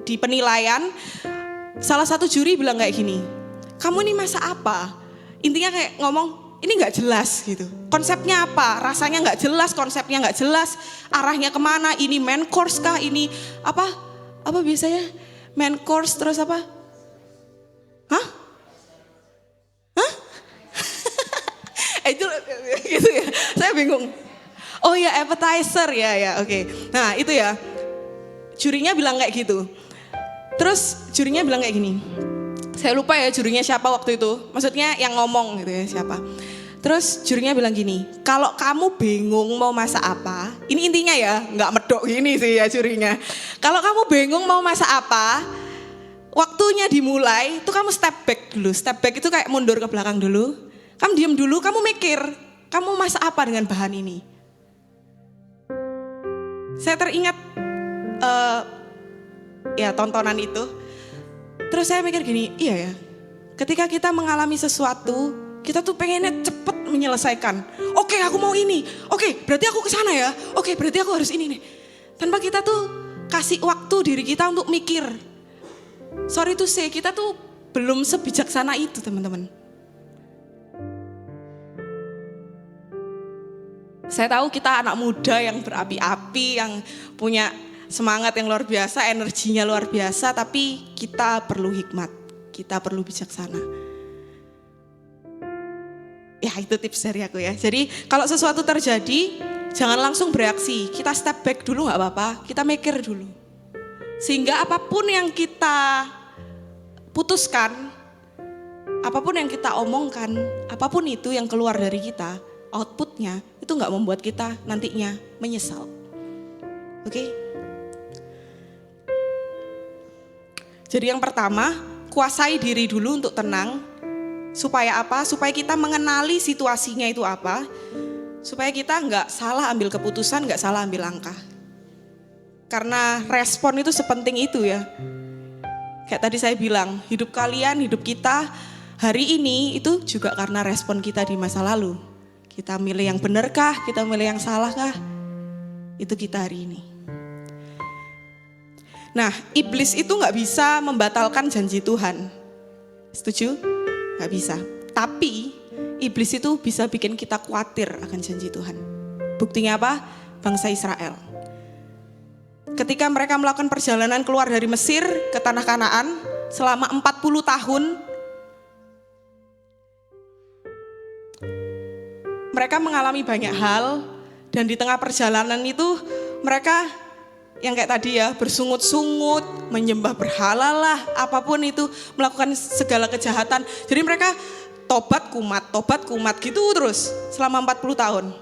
B: di penilaian salah satu juri bilang kayak gini, kamu ini masak apa? Intinya kayak ngomong ini nggak jelas gitu, konsepnya apa, rasanya nggak jelas, konsepnya nggak jelas, arahnya kemana, ini main course kah, ini apa biasanya main course terus apa? Hah? Itu gitu ya. Saya bingung. Oh ya appetizer ya, oke. Nah itu ya. Jurinya bilang kayak gitu. Terus jurinya bilang kayak gini. Saya lupa ya jurinya siapa waktu itu. Maksudnya yang ngomong gitu ya siapa. Terus jurinya bilang gini, kalau kamu bingung mau masak apa, ini intinya ya, nggak medok gini sih ya jurinya. Kalau kamu bingung mau masak apa, waktunya dimulai, itu kamu step back dulu. Step back itu kayak mundur ke belakang dulu. Kamu diam dulu, kamu mikir, kamu masak apa dengan bahan ini. Saya teringat ya tontonan itu. Terus saya mikir gini, iya ya, ketika kita mengalami sesuatu, kita tuh pengennya cepet menyelesaikan. Oke, aku mau ini. Oke, berarti aku ke sana ya. Oke, berarti aku harus ini nih. Tanpa kita tuh kasih waktu diri kita untuk mikir. Sorry to say, kita tuh belum sebijaksana itu, teman-teman. Saya tahu kita anak muda yang berapi-api, yang punya semangat yang luar biasa, energinya luar biasa, tapi kita perlu hikmat, kita perlu bijaksana. Ya itu tips dari aku ya. Jadi kalau sesuatu terjadi, jangan langsung bereaksi. Kita step back dulu gak apa-apa, kita mikir dulu. Sehingga apapun yang kita putuskan, apapun yang kita omongkan, apapun itu yang keluar dari kita, outputnya itu gak membuat kita nantinya menyesal. Oke? Jadi yang pertama, kuasai diri dulu untuk tenang. Supaya apa? Supaya kita mengenali situasinya itu apa. Supaya kita nggak salah ambil keputusan, nggak salah ambil langkah. Karena respon itu sepenting itu ya. Kayak tadi saya bilang, hidup kalian, hidup kita hari ini itu juga karena respon kita di masa lalu. Kita milih yang benarkah, kita milih yang salahkah? Itu kita hari ini. Nah, iblis itu nggak bisa membatalkan janji Tuhan. Setuju? Gak bisa, tapi iblis itu bisa bikin kita khawatir akan janji Tuhan. Buktinya apa? Bangsa Israel. Ketika mereka melakukan perjalanan keluar dari Mesir ke tanah Kanaan selama 40 tahun, mereka mengalami banyak hal dan di tengah perjalanan itu mereka yang kayak tadi ya, bersungut-sungut, menyembah berhala lah, apapun itu, melakukan segala kejahatan. Jadi mereka tobat kumat gitu terus selama 40 tahun.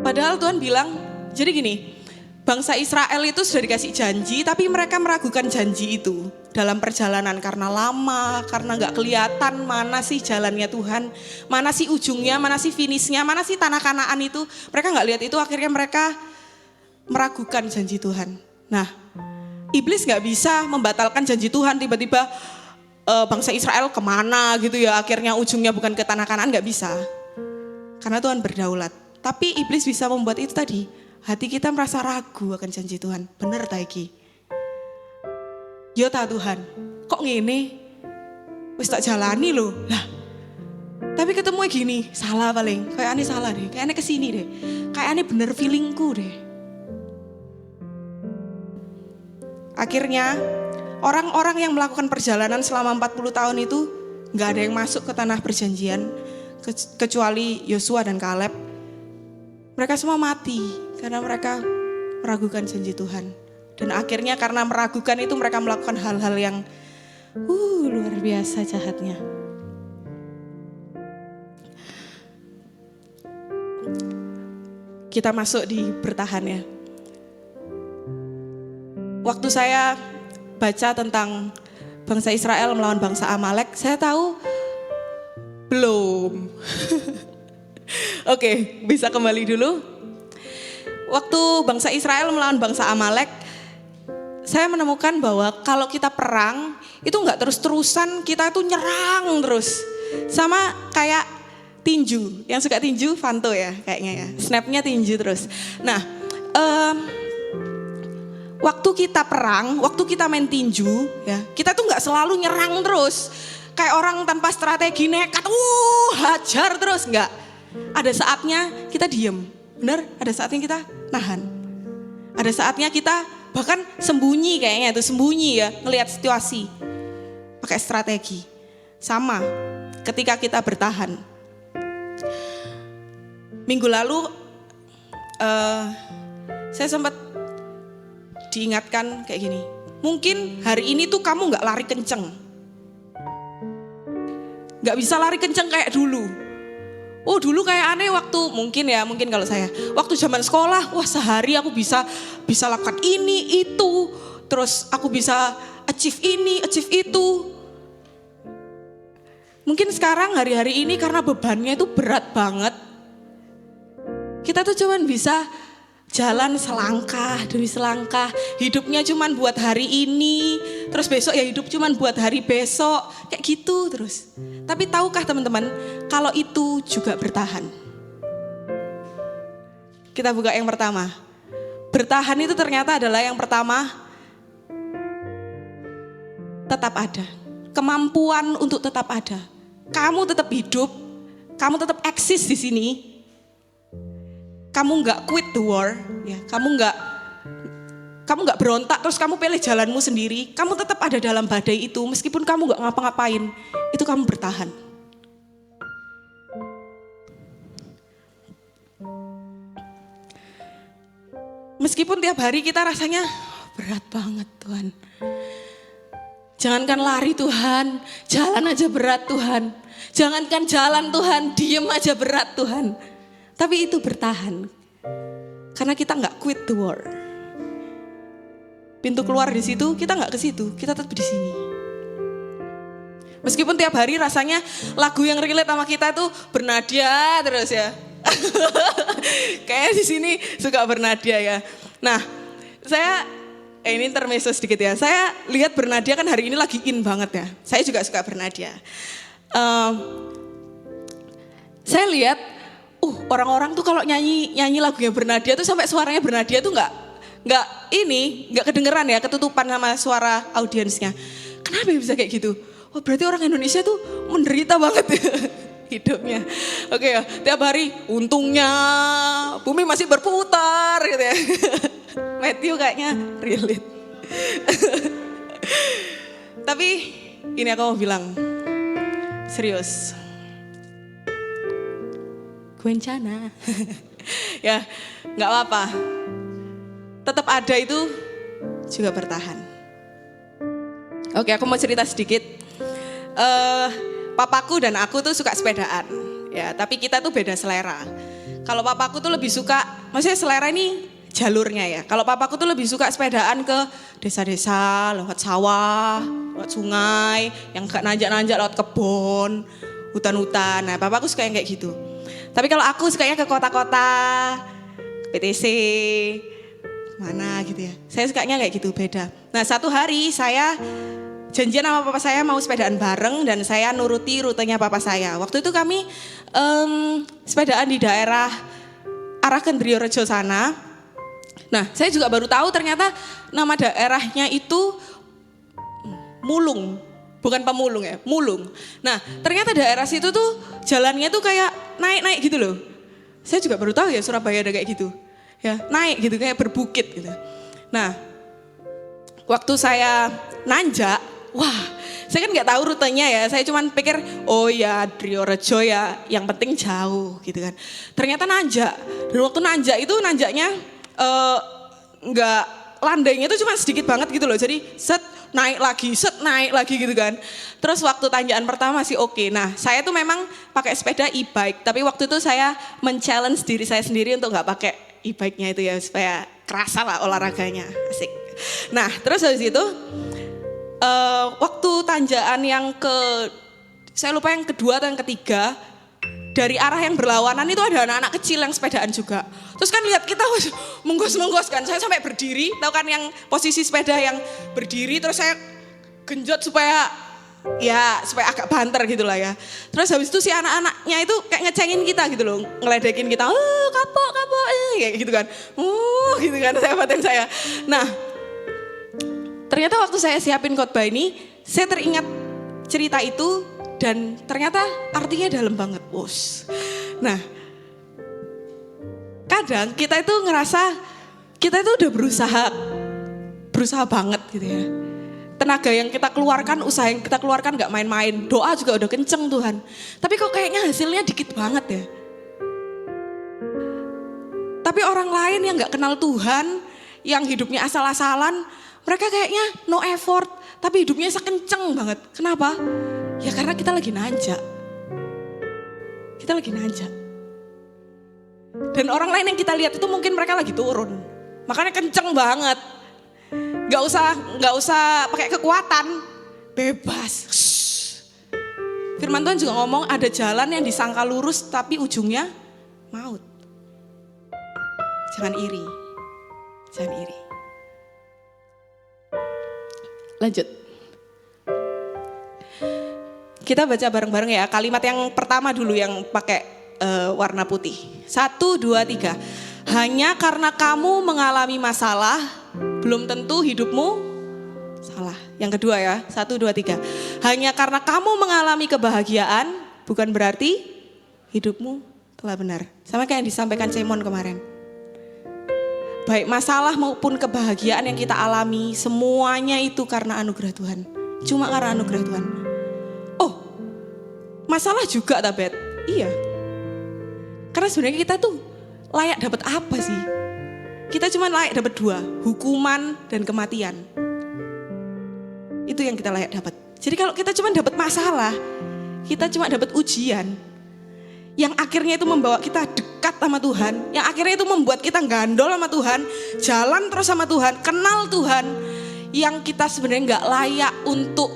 B: Padahal Tuhan bilang, jadi gini, bangsa Israel itu sudah dikasih janji, tapi mereka meragukan janji itu dalam perjalanan karena lama, karena nggak kelihatan mana sih jalannya Tuhan, mana sih ujungnya, mana sih finishnya, mana sih tanah Kanaan itu. Mereka nggak lihat itu, akhirnya mereka meragukan janji Tuhan. Nah, iblis nggak bisa membatalkan janji Tuhan tiba-tiba bangsa Israel kemana gitu ya, akhirnya ujungnya bukan ke tanah Kanaan, nggak bisa. Karena Tuhan berdaulat. Tapi iblis bisa membuat itu tadi, hati kita merasa ragu akan janji Tuhan. Bener ta iki? Yo ta Tuhan, kok ngene? Wis tak jalani loh. Lah, tapi ketemu gini, salah paling. Kayak aneh salah deh, kayak aneh kesini deh. Kayak aneh bener feelingku deh. Akhirnya, orang-orang yang melakukan perjalanan selama 40 tahun itu gak ada yang masuk ke tanah perjanjian. Kecuali Yosua dan Kaleb. Mereka semua mati karena mereka meragukan janji Tuhan. Dan akhirnya karena meragukan itu mereka melakukan hal-hal yang luar biasa jahatnya. Kita masuk di bertahan ya. Waktu saya baca tentang bangsa Israel melawan bangsa Amalek, saya tahu belum. Oke, bisa kembali dulu. Waktu bangsa Israel melawan bangsa Amalek, saya menemukan bahwa kalau kita perang, itu gak terus-terusan, kita tuh nyerang terus. Sama kayak tinju, yang suka tinju Vanto ya kayaknya ya, snapnya tinju terus. Nah, waktu kita perang, waktu kita main tinju, ya kita tuh gak selalu nyerang terus. Kayak orang tanpa strategi nekat, hajar terus, enggak. Ada saatnya kita diem, benar? Ada saatnya kita nahan. Ada saatnya kita bahkan sembunyi kayaknya itu, sembunyi ya, ngelihat situasi. Pakai strategi. Sama ketika kita bertahan. Minggu lalu saya sempat diingatkan kayak gini. Mungkin hari ini tuh kamu gak lari kenceng. Gak bisa lari kenceng kayak dulu. Dulu kayak aneh waktu mungkin kalau saya waktu zaman sekolah, sehari aku bisa lakukan ini itu, terus aku bisa achieve ini, achieve itu. Mungkin sekarang hari-hari ini karena bebannya itu berat banget, kita tuh cuman bisa jalan selangkah demi selangkah, hidupnya cuman buat hari ini, terus besok ya hidup cuman buat hari besok, kayak gitu terus. Tapi tahukah teman-teman, kalau itu juga bertahan. Kita buka yang pertama. Bertahan itu ternyata adalah yang pertama, tetap ada. Kemampuan untuk tetap ada. Kamu tetap hidup, kamu tetap eksis di sini. Kamu nggak quit the war, ya. Kamu nggak berontak terus kamu pilih jalanmu sendiri. Kamu tetap ada dalam badai itu, meskipun kamu nggak ngapa-ngapain, itu kamu bertahan. Meskipun tiap hari kita rasanya berat banget Tuhan. Jangankan lari Tuhan, jalan aja berat Tuhan. Jangankan jalan Tuhan, diem aja berat Tuhan. Tapi itu bertahan. Karena kita nggak quit the war. Pintu keluar di situ, kita nggak ke situ, kita tetap di sini. Meskipun tiap hari rasanya lagu yang relate sama kita tuh bernadia terus ya. Kayaknya di sini suka bernadia ya. Nah, saya ini intermezzo sedikit ya. Saya lihat bernadia kan hari ini lagi in banget ya. Saya juga suka bernadia. Saya lihat, orang-orang tuh kalau nyanyi lagunya bernadia tuh sampai suaranya bernadia tuh nggak kedengeran ya, ketutupan sama suara audiensnya. Kenapa bisa kayak gitu? Berarti orang Indonesia tuh menderita banget ya hidupnya. Oke ya, tiap hari untungnya bumi masih berputar gitu ya. Matthew kayaknya relate. Tapi ini aku mau bilang serius. Guencana. Ya, nggak apa-apa. Tetap ada itu juga bertahan. Oke, aku mau cerita sedikit. Papaku dan aku tuh suka sepedaan, ya. Tapi kita tuh beda selera. Kalau papaku tuh lebih suka, maksudnya selera ini jalurnya ya. Kalau papaku tuh lebih suka sepedaan ke desa-desa, lewat sawah, lewat sungai, yang gak nanjak-nanjak lewat kebun, hutan-hutan. Nah, papaku suka yang kayak gitu. Tapi kalau aku sukanya ke kota-kota, PTC, mana gitu ya. Saya sukanya kayak gitu, beda. Nah, satu hari saya janjian sama papa saya mau sepedaan bareng dan saya nuruti rutenya papa saya. Waktu itu kami sepedaan di daerah arah Kendriorejo sana. Nah, saya juga baru tahu ternyata nama daerahnya itu Mulung, bukan Pemulung ya, Mulung. Nah, ternyata daerah situ tuh jalannya tuh kayak naik-naik gitu loh. Saya juga baru tahu ya Surabaya ada kayak gitu. Ya, naik gitu kayak berbukit gitu. Nah, waktu saya nanjak, wah, saya kan nggak tahu rutenya ya. Saya cuman pikir, oh ya Driorejo ya, yang penting jauh gitu kan. Ternyata nanjak. Dan waktu nanjak itu nanjaknya nggak landainya itu cuma sedikit banget gitu loh. Jadi set naik lagi gitu kan. Terus waktu tanjakan pertama masih oke. Nah, saya tuh memang pakai sepeda e-bike. Tapi waktu itu saya men-challenge diri saya sendiri untuk nggak pakai e-bike-nya itu ya supaya kerasa lah olahraganya. Asik. Nah, terus habis itu waktu tanjakan yang saya lupa yang kedua atau yang ketiga, dari arah yang berlawanan itu ada anak-anak kecil yang sepedaan juga. Terus kan lihat kita menggos-menggos kan, saya sampai berdiri, tahu kan yang posisi sepeda yang berdiri, terus saya genjot supaya agak banter gitu lah ya. Terus habis itu si anak-anaknya itu kayak ngecengin kita gitu loh, ngeledekin kita, kapok, kayak gitu kan. Gitu kan saya batin saya. Nah, ternyata waktu saya siapin khotbah ini, saya teringat cerita itu dan ternyata artinya dalam banget, bos. Nah, kadang kita itu ngerasa kita itu udah berusaha banget gitu ya. Tenaga yang kita keluarkan, usaha yang kita keluarkan gak main-main. Doa juga udah kenceng Tuhan. Tapi kok kayaknya hasilnya dikit banget ya. Tapi orang lain yang gak kenal Tuhan, yang hidupnya asal-asalan, mereka kayaknya no effort, tapi hidupnya sekenceng banget. Kenapa? Ya karena kita lagi nanjak. Kita lagi nanjak. Dan orang lain yang kita lihat itu mungkin mereka lagi turun. Makanya kenceng banget. Gak usah pakai kekuatan. Bebas. Firman Tuhan juga ngomong ada jalan yang disangka lurus tapi ujungnya maut. Jangan iri. Jangan iri. Lanjut. Kita baca bareng-bareng ya. Kalimat yang pertama dulu yang pakai warna putih. 1, 2, 3. Hanya karena kamu mengalami masalah, belum tentu hidupmu salah. Yang kedua ya. 1, 2, 3. Hanya karena kamu mengalami kebahagiaan, bukan berarti hidupmu telah benar. Sama kayak yang disampaikan Simon kemarin. Baik masalah maupun kebahagiaan yang kita alami, semuanya itu karena anugerah Tuhan. Cuma karena anugerah Tuhan. Oh, masalah juga Tabet? Iya. Karena sebenarnya kita tuh layak dapat apa sih? Kita cuma layak dapat 2, hukuman dan kematian. Itu yang kita layak dapat. Jadi kalau kita cuma dapat masalah, kita cuma dapat ujian, yang akhirnya itu membawa kita dekat sama Tuhan, yang akhirnya itu membuat kita gandol sama Tuhan, jalan terus sama Tuhan, kenal Tuhan, yang kita sebenarnya nggak layak untuk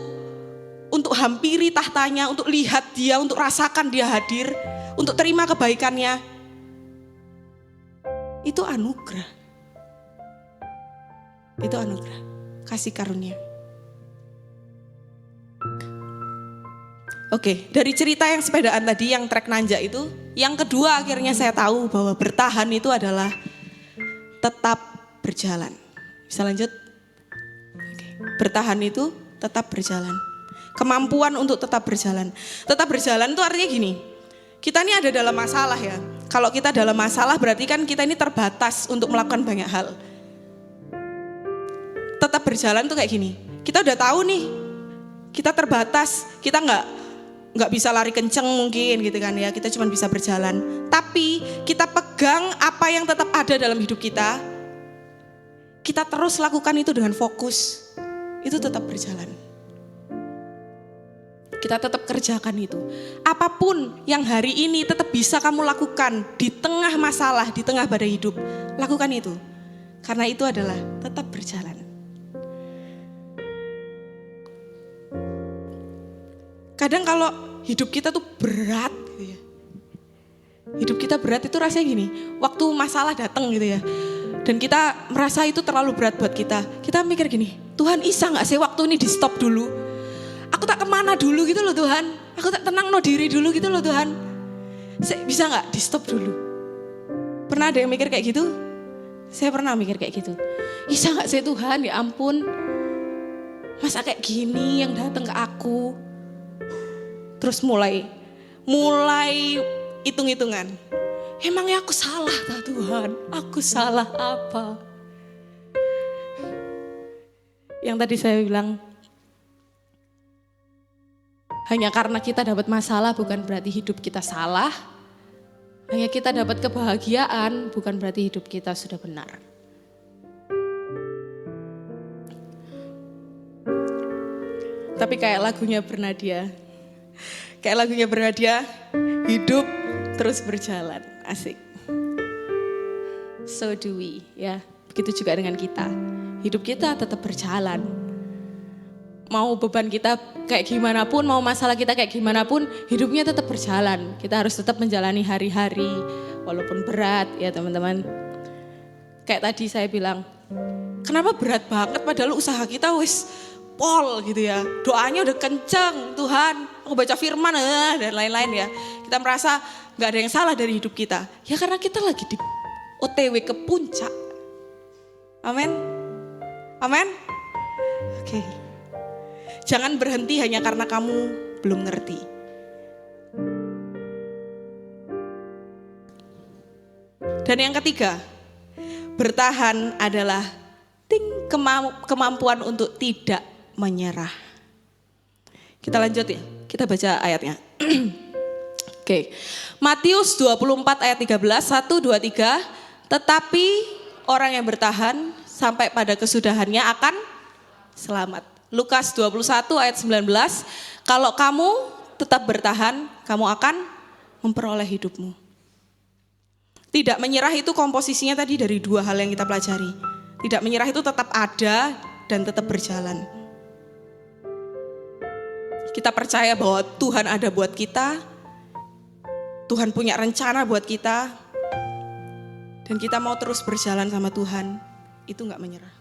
B: hampiri tahtanya, untuk lihat Dia, untuk rasakan Dia hadir, untuk terima kebaikannya. Itu anugerah. Itu anugerah, kasih karunia. Oke, dari cerita yang sepedaan tadi, yang trek nanjak itu, yang kedua akhirnya saya tahu bahwa bertahan itu adalah tetap berjalan. Bisa lanjut? Oke. Bertahan itu tetap berjalan. Kemampuan untuk tetap berjalan. Tetap berjalan itu artinya gini, kita ini ada dalam masalah ya. Kalau kita dalam masalah berarti kan kita ini terbatas untuk melakukan banyak hal. Tetap berjalan tuh kayak gini, kita udah tahu nih, kita terbatas, kita nggak bisa lari kenceng mungkin gitu kan ya, kita cuma bisa berjalan. Tapi kita pegang apa yang tetap ada dalam hidup kita terus lakukan itu dengan fokus, itu tetap berjalan. kita tetap kerjakan itu. Apapun yang hari ini tetap bisa kamu lakukan di tengah masalah, di tengah badai hidup, lakukan itu. Karena itu adalah tetap berjalan. Kadang kalau hidup kita tuh berat gitu ya. Hidup kita berat itu rasanya gini, waktu masalah datang gitu ya. Dan kita merasa itu terlalu berat buat kita. Kita mikir gini, Tuhan bisa gak sih waktu ini di stop dulu? Aku tak kemana dulu gitu loh Tuhan. Aku tak tenang no diri dulu gitu loh Tuhan. Bisa gak di stop dulu? Pernah ada yang mikir kayak gitu? Saya pernah mikir kayak gitu. Bisa gak sih Tuhan, ya ampun. Masa kayak gini yang datang ke aku? Terus mulai hitung-hitungan. Emangnya aku salah tak Tuhan? Aku salah apa? Yang tadi saya bilang, hanya karena kita dapat masalah bukan berarti hidup kita salah. Hanya kita dapat kebahagiaan bukan berarti hidup kita sudah benar. Tapi kayak lagunya Bernadia. Hidup terus berjalan. Asik. So do we, ya. Begitu juga dengan kita. Hidup kita tetap berjalan. Mau beban kita kayak gimana pun, mau masalah kita kayak gimana pun, hidupnya tetap berjalan. Kita harus tetap menjalani hari-hari, walaupun berat ya teman-teman. Kayak tadi saya bilang, kenapa berat banget padahal usaha kita wis pol gitu ya. Doanya udah kenceng, Tuhan, aku baca firman dan lain-lain ya. Kita merasa gak ada yang salah dari hidup kita. Ya karena kita lagi di OTW ke puncak. Amin. Amin. Oke. Jangan berhenti hanya karena kamu belum ngerti. Dan yang ketiga, bertahan adalah kemampuan untuk tidak menyerah. Kita lanjut ya, kita baca ayatnya. Oke. Matius 24 ayat 13, 1, 2, 3. Tetapi orang yang bertahan sampai pada kesudahannya akan selamat. Lukas 21 ayat 19, kalau kamu tetap bertahan, kamu akan memperoleh hidupmu. Tidak menyerah itu komposisinya tadi dari dua hal yang kita pelajari. Tidak menyerah itu tetap ada dan tetap berjalan. Kita percaya bahwa Tuhan ada buat kita, Tuhan punya rencana buat kita, dan kita mau terus berjalan sama Tuhan, itu gak menyerah.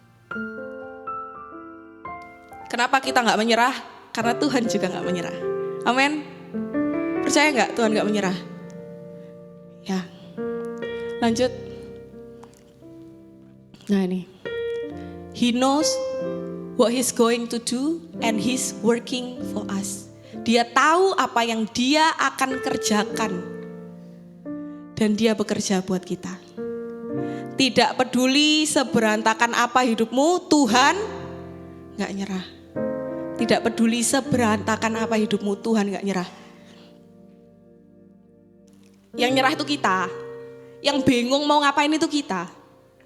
B: Kenapa kita gak menyerah? Karena Tuhan juga gak menyerah. Amin. Percaya gak Tuhan gak menyerah? Ya. Lanjut. Nah ini. He knows what he's going to do and he's working for us. Dia tahu apa yang dia akan kerjakan. Dan dia bekerja buat kita. Tidak peduli seberantakan apa hidupmu, Tuhan gak nyerah. Tidak peduli seberantakan apa hidupmu, Tuhan gak nyerah. Yang nyerah itu kita. Yang bingung mau ngapain itu kita.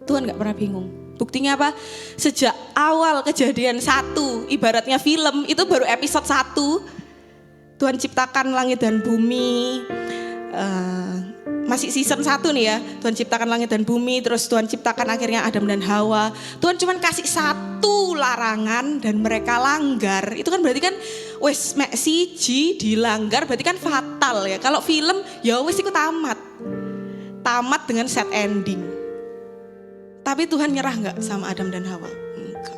B: Tuhan gak pernah bingung. Buktinya apa? Sejak awal kejadian 1, ibaratnya film, itu baru episode 1. Tuhan ciptakan langit dan bumi. Masih season 1 nih ya. Tuhan ciptakan langit dan bumi, terus Tuhan ciptakan akhirnya Adam dan Hawa. Tuhan cuma kasih 1 larangan dan mereka langgar. Itu kan berarti kan wes mek siji dilanggar berarti kan fatal ya. Kalau film ya wes iku tamat. Tamat dengan sad ending. Tapi Tuhan nyerah enggak sama Adam dan Hawa? Enggak.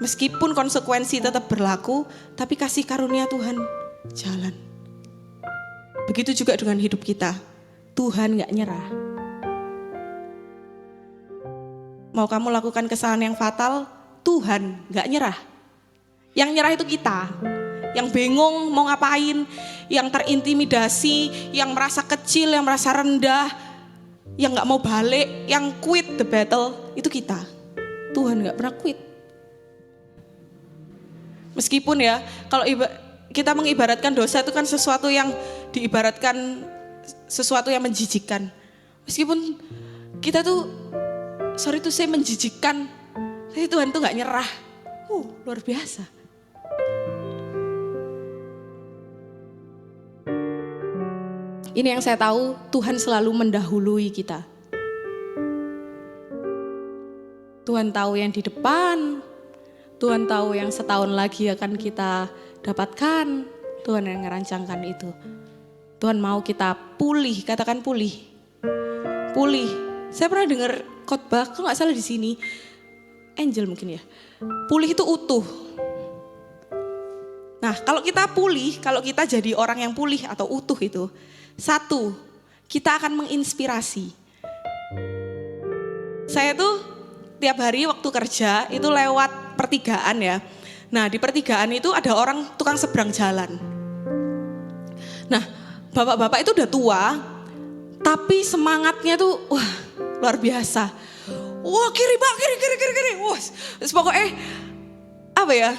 B: Meskipun konsekuensi tetap berlaku, tapi kasih karunia Tuhan jalan. Begitu juga dengan hidup kita. Tuhan gak nyerah. Mau kamu lakukan kesalahan yang fatal, Tuhan gak nyerah. Yang nyerah itu kita. Yang bingung mau ngapain, yang terintimidasi, yang merasa kecil, yang merasa rendah, yang gak mau balik, yang quit the battle, itu kita. Tuhan gak pernah quit. Meskipun ya, kalau kita mengibaratkan dosa itu kan sesuatu yang diibaratkan sesuatu yang menjijikkan. Meskipun kita tuh, sorry tuh saya menjijikkan, tapi Tuhan tuh gak nyerah. Luar biasa. Ini yang saya tahu, Tuhan selalu mendahului kita. Tuhan tahu yang di depan, Tuhan tahu yang setahun lagi akan kita dapatkan. Tuhan yang merancangkan itu. Tuhan mau kita pulih, katakan pulih. Pulih. Saya pernah dengar khotbah, kalau nggak salah di sini, Angel mungkin ya. Pulih itu utuh. Nah, kalau kita pulih, kalau kita jadi orang yang pulih atau utuh itu, satu, kita akan menginspirasi. Saya tuh tiap hari waktu kerja itu lewat pertigaan ya. Nah, di pertigaan itu ada orang tukang seberang jalan. Nah, bapak-bapak itu udah tua, tapi semangatnya tuh wah luar biasa. Wah kiri pak, kiri. Wah, pokoknya apa ya?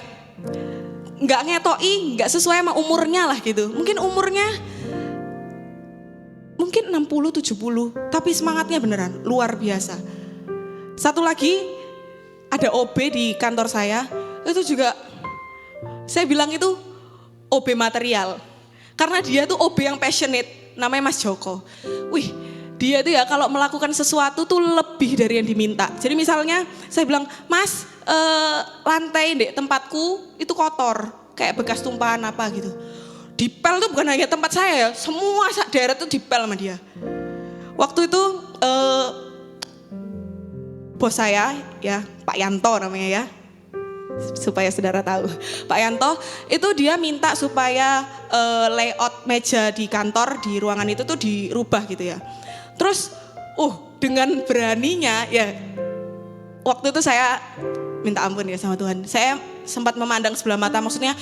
B: Nggak ngetoki, nggak sesuai sama umurnya lah gitu. Mungkin umurnya 60-70, tapi semangatnya beneran luar biasa. Satu lagi ada OB di kantor saya, itu juga saya bilang itu OB material. Karena dia tuh OB yang passionate, namanya Mas Joko. Wih, dia tuh ya kalau melakukan sesuatu tuh lebih dari yang diminta. Jadi misalnya saya bilang, Mas lantai di tempatku itu kotor, kayak bekas tumpahan apa gitu. Dipel tuh bukan hanya tempat saya ya, semua daerah tuh dipel sama dia. Waktu itu bos saya ya, Pak Yanto namanya ya, supaya saudara tahu. Pak Yanto itu dia minta supaya layout meja di kantor, di ruangan itu tuh dirubah gitu ya. Terus dengan beraninya ya, waktu itu saya minta ampun ya sama Tuhan. Saya sempat memandang sebelah mata, maksudnya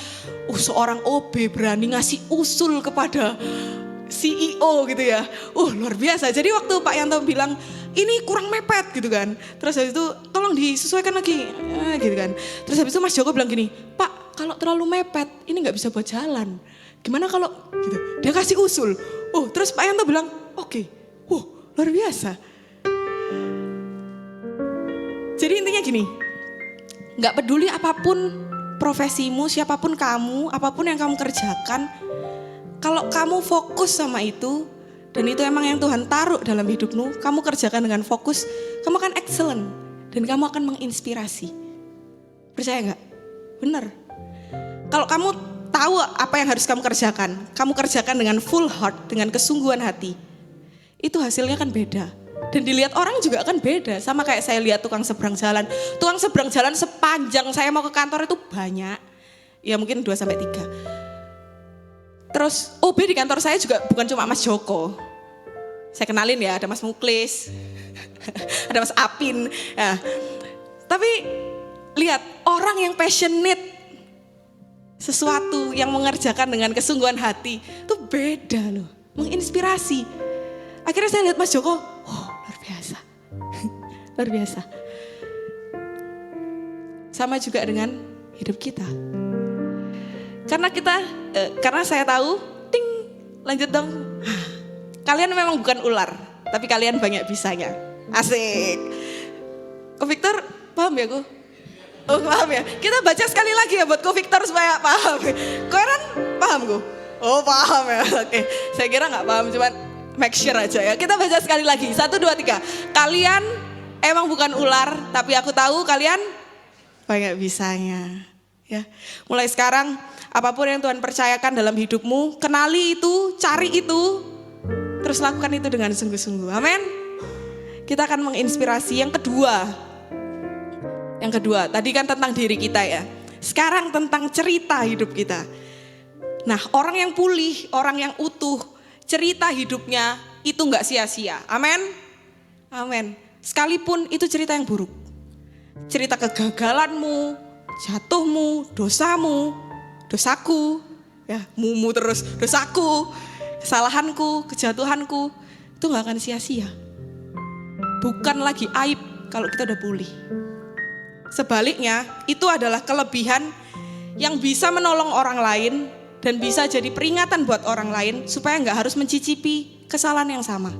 B: seorang OB berani ngasih usul kepada CEO gitu ya. Luar biasa. Jadi waktu Pak Yanto bilang, ini kurang mepet gitu kan. Terus habis itu tolong disesuaikan lagi gitu kan. Terus habis itu Mas Joko bilang gini, Pak kalau terlalu mepet ini gak bisa buat jalan. Gimana kalau gitu. Dia kasih usul. Terus Pak Yanto bilang, oke. Luar biasa. Jadi intinya gini, gak peduli apapun profesimu, siapapun kamu, apapun yang kamu kerjakan, kalau kamu fokus sama itu, dan itu emang yang Tuhan taruh dalam hidupmu, kamu kerjakan dengan fokus, kamu akan excellent, dan kamu akan menginspirasi. Percaya gak? Bener. Kalau kamu tahu apa yang harus kamu kerjakan dengan full heart, dengan kesungguhan hati, itu hasilnya kan beda. Dan dilihat orang juga akan beda. Sama kayak saya lihat tukang seberang jalan. Tukang seberang jalan sepanjang saya mau ke kantor itu banyak. Ya mungkin 2-3. Terus OB di kantor saya juga bukan cuma Mas Joko. Saya kenalin ya, ada Mas Muklis. Ada Mas Apin. Nah, tapi lihat orang yang passionate sesuatu yang mengerjakan dengan kesungguhan hati itu beda loh. Menginspirasi. Akhirnya saya lihat Mas Joko, luar biasa. Luar biasa. Sama juga dengan hidup kita. Karena saya tahu, lanjut dong. Kalian memang bukan ular, tapi kalian banyak bisanya. Asik. Ko Victor, paham ya Ko? Paham ya? Kita baca sekali lagi ya buat Ko Victor supaya paham. Ko Eran, paham Ko? Paham ya. Oke, saya kira gak paham, cuman make sure aja ya. Kita baca sekali lagi. 1, 2, 3. Kalian emang bukan ular, tapi aku tahu kalian banyak bisanya. Ya. Mulai sekarang, apapun yang Tuhan percayakan dalam hidupmu, kenali itu, cari itu, terus lakukan itu dengan sungguh-sungguh. Amin. Kita akan menginspirasi. Yang kedua, tadi kan tentang diri kita ya. Sekarang tentang cerita hidup kita. Nah, orang yang pulih, orang yang utuh, cerita hidupnya itu gak sia-sia. Amin. Amin. Sekalipun itu cerita yang buruk. Cerita kegagalanmu, jatuhmu, dosamu, dosaku, ya mumu terus, dosaku, kesalahanku, kejatuhanku, itu gak akan sia-sia. Bukan lagi aib kalau kita udah pulih. Sebaliknya, itu adalah kelebihan yang bisa menolong orang lain dan bisa jadi peringatan buat orang lain supaya gak harus mencicipi kesalahan yang sama.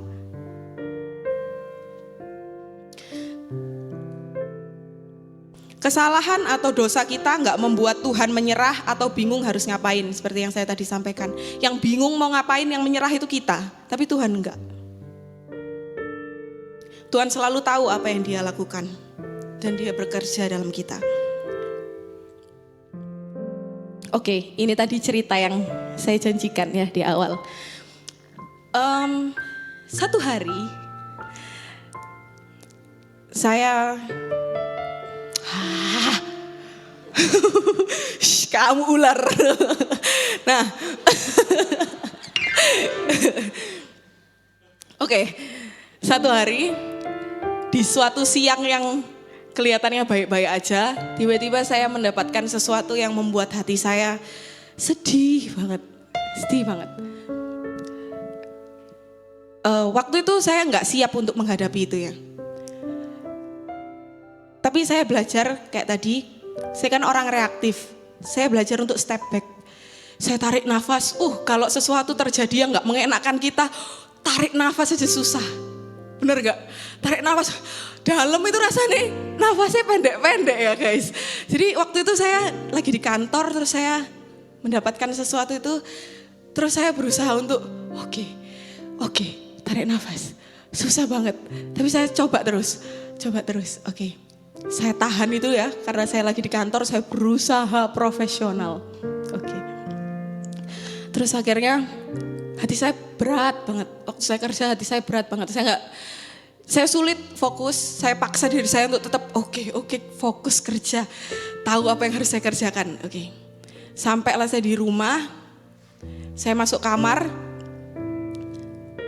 B: Kesalahan atau dosa kita nggak membuat Tuhan menyerah atau bingung harus ngapain. Seperti yang saya tadi sampaikan. Yang bingung mau ngapain, yang menyerah itu kita. Tapi Tuhan enggak. Tuhan selalu tahu apa yang Dia lakukan. Dan Dia bekerja dalam kita. Oke, ini tadi cerita yang saya janjikan ya di awal. Satu hari, saya... kamu ular. Nah, oke, satu hari di suatu siang yang kelihatannya baik-baik aja, tiba-tiba saya mendapatkan sesuatu yang membuat hati saya sedih banget. Waktu itu saya nggak siap untuk menghadapi itu ya. Tapi saya belajar kayak tadi, saya kan orang reaktif. Saya belajar untuk step back. Saya tarik nafas, kalau sesuatu terjadi yang gak mengenakan kita, tarik nafas aja susah. Bener gak? Tarik nafas, dalam itu rasanya nafasnya pendek-pendek ya guys. Jadi waktu itu saya lagi di kantor, terus saya mendapatkan sesuatu itu, terus saya berusaha untuk, oke, tarik nafas. Susah banget, tapi saya coba terus, oke. Saya tahan itu ya, karena saya lagi di kantor, saya berusaha profesional. Oke. Terus akhirnya hati saya berat banget. Waktu saya kerja hati saya berat banget. Saya sulit fokus, saya paksa diri saya untuk tetap oke, fokus kerja. Tahu apa yang harus saya kerjakan, oke. Sampailah saya di rumah, saya masuk kamar,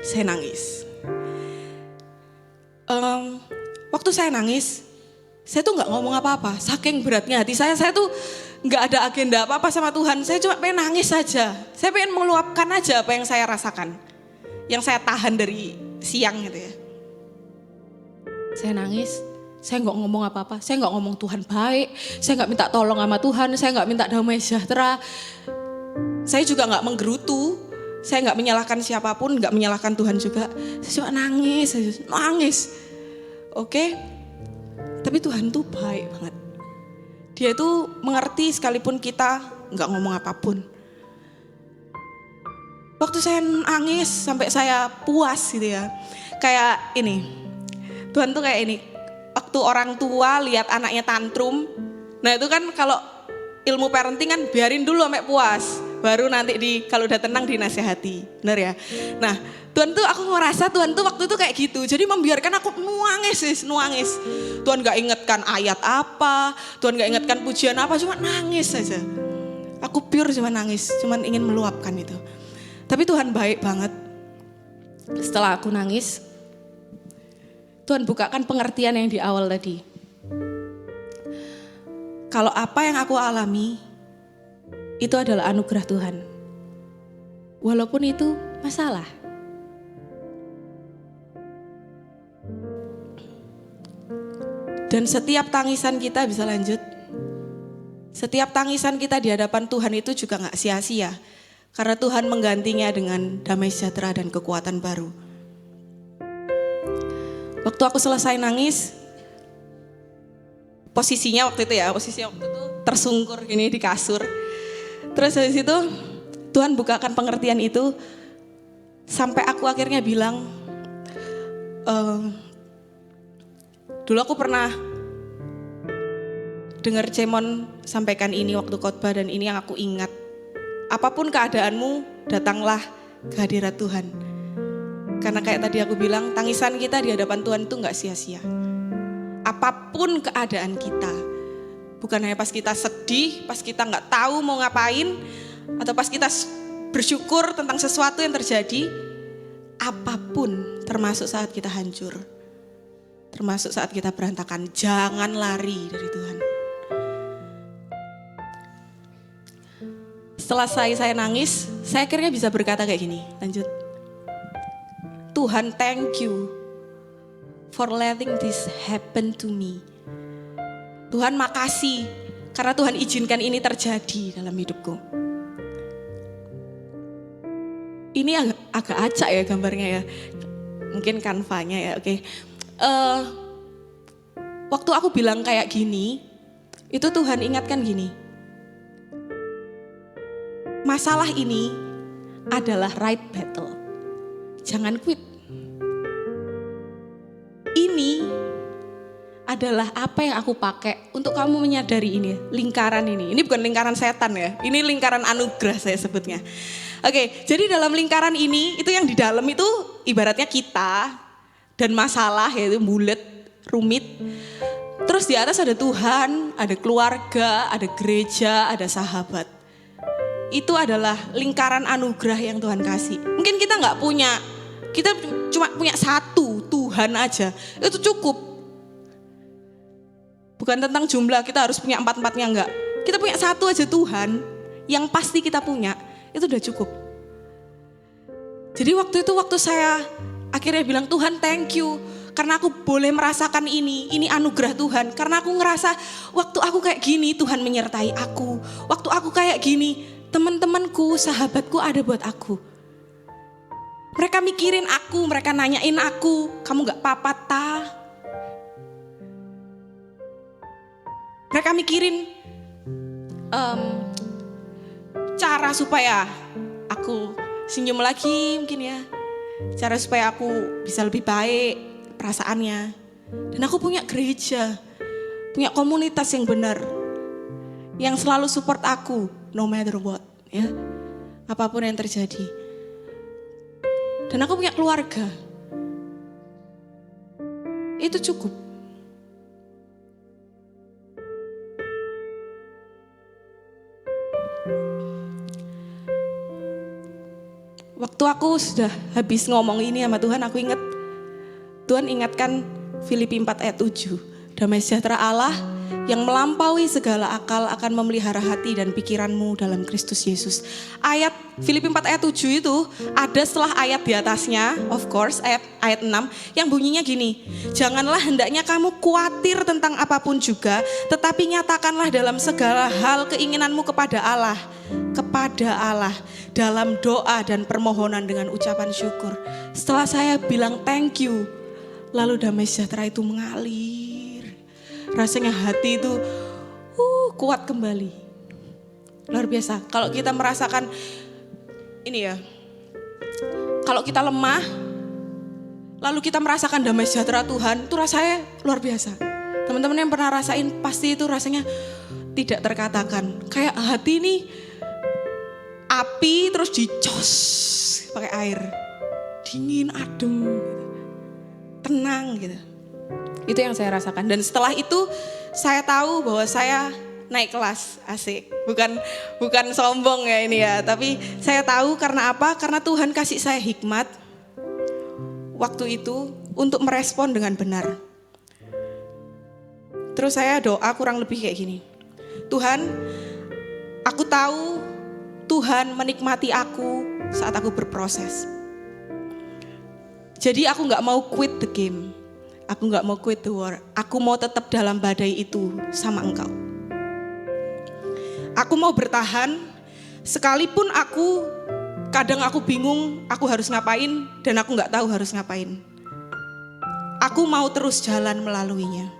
B: saya nangis. Waktu saya nangis, saya tuh gak ngomong apa-apa, saking beratnya hati saya tuh gak ada agenda apa-apa sama Tuhan. Saya cuma pengen nangis saja, saya pengen meluapkan aja apa yang saya rasakan, yang saya tahan dari siang gitu ya. Saya nangis, saya gak ngomong apa-apa, saya gak ngomong Tuhan baik, saya gak minta tolong sama Tuhan, saya gak minta damai sejahtera. Saya juga gak menggerutu, saya gak menyalahkan siapapun, gak menyalahkan Tuhan juga. Saya cuma nangis. Oke. Tapi Tuhan tuh baik banget. Dia tuh mengerti sekalipun kita gak ngomong apapun. Waktu saya nangis sampai saya puas gitu ya. Kayak ini, Tuhan tuh kayak ini. Waktu orang tua lihat anaknya tantrum. Nah itu kan kalau ilmu parenting kan biarin dulu sampai puas. Baru nanti kalau udah tenang dinasehati. Bener ya? Nah Tuhan tuh aku ngerasa Tuhan tuh waktu itu kayak gitu. Jadi membiarkan aku nuangis. Tuhan gak ingatkan ayat apa, Tuhan gak ingatkan pujian apa, cuma nangis saja. Aku pure cuma nangis, cuma ingin meluapkan itu. Tapi Tuhan baik banget. Setelah aku nangis, Tuhan bukakan pengertian yang di awal tadi. Kalau apa yang aku alami, itu adalah anugerah Tuhan. Walaupun itu masalah. Dan setiap tangisan kita bisa lanjut. Setiap tangisan kita di hadapan Tuhan itu juga gak sia-sia. Karena Tuhan menggantinya dengan damai sejahtera dan kekuatan baru. Waktu aku selesai nangis, posisinya waktu itu tersungkur gini di kasur. Terus habis itu Tuhan bukakan pengertian itu. Sampai aku akhirnya bilang, dulu aku pernah dengar Cemon sampaikan ini waktu khotbah dan ini yang aku ingat. Apapun keadaanmu, datanglah ke hadirat Tuhan. Karena kayak tadi aku bilang, tangisan kita di hadapan Tuhan itu gak sia-sia. Apapun keadaan kita, bukan hanya pas kita sedih, pas kita gak tahu mau ngapain, atau pas kita bersyukur tentang sesuatu yang terjadi, apapun termasuk saat kita hancur. Termasuk saat kita berantakan, jangan lari dari Tuhan. Setelah saya nangis, saya akhirnya bisa berkata kayak gini, lanjut. Tuhan, thank you for letting this happen to me. Tuhan makasih, karena Tuhan izinkan ini terjadi dalam hidupku. Ini agak acak ya gambarnya ya, mungkin kanvanya ya, oke. Waktu aku bilang kayak gini, itu Tuhan ingatkan gini, masalah ini adalah right battle, jangan quit. Ini adalah apa yang aku pakai untuk kamu menyadari ini, lingkaran ini. Ini bukan lingkaran setan ya, ini lingkaran anugerah saya sebutnya. Oke, jadi dalam lingkaran ini, itu yang di dalam itu ibaratnya kita dan masalah, yaitu bulat, rumit. Terus di atas ada Tuhan, ada keluarga, ada gereja, ada sahabat. Itu adalah lingkaran anugerah yang Tuhan kasih. Mungkin kita nggak punya, kita cuma punya satu, Tuhan aja, itu cukup. Bukan tentang jumlah, kita harus punya empat-empatnya, enggak. Kita punya satu aja Tuhan, yang pasti kita punya, itu udah cukup. Jadi waktu itu, waktu saya akhirnya bilang, Tuhan thank you, karena aku boleh merasakan ini anugerah Tuhan. Karena aku ngerasa waktu aku kayak gini, Tuhan menyertai aku. Waktu aku kayak gini, teman-temanku, sahabatku ada buat aku. Mereka mikirin aku, mereka nanyain aku, kamu gak apa-apa ta? Mereka mikirin cara supaya aku senyum lagi mungkin ya. Cara supaya aku bisa lebih baik perasaannya. Dan aku punya gereja, punya komunitas yang benar. Yang selalu support aku no matter what ya. Apapun yang terjadi. Dan aku punya keluarga. Itu cukup. Waktu aku sudah habis ngomong ini sama Tuhan, aku ingat Tuhan ingatkan Filipi 4 ayat 7. Damai sejahtera Allah yang melampaui segala akal akan memelihara hati dan pikiranmu dalam Kristus Yesus. Ayat Filipi 4 ayat 7 itu ada setelah ayat di atasnya, of course, ayat 6 yang bunyinya gini. Janganlah hendaknya kamu khawatir tentang apapun juga, tetapi nyatakanlah dalam segala hal keinginanmu kepada Allah dalam doa dan permohonan dengan ucapan syukur. Setelah saya bilang thank you, lalu damai sejahtera itu mengalir. Rasanya hati itu kuat kembali. Luar biasa. Kalau kita merasakan ini ya, kalau kita lemah, lalu kita merasakan damai sejahtera Tuhan, itu rasanya luar biasa. Teman-teman yang pernah rasain pasti itu rasanya tidak terkatakan. Kayak hati ini api terus dicos pakai air, dingin, adem, tenang gitu. Itu yang saya rasakan. Dan setelah itu saya tahu bahwa saya naik kelas, asik. Bukan sombong ya ini ya, tapi saya tahu karena apa? Karena Tuhan kasih saya hikmat waktu itu untuk merespon dengan benar. Terus saya doa kurang lebih kayak gini. Tuhan, aku tahu Tuhan menikmati aku saat aku berproses. Jadi aku gak mau quit the game. Aku gak mau quit the war. Aku mau tetap dalam badai itu sama Engkau. Aku mau bertahan. Sekalipun kadang aku bingung aku harus ngapain dan aku gak tahu harus ngapain. Aku mau terus jalan melaluinya.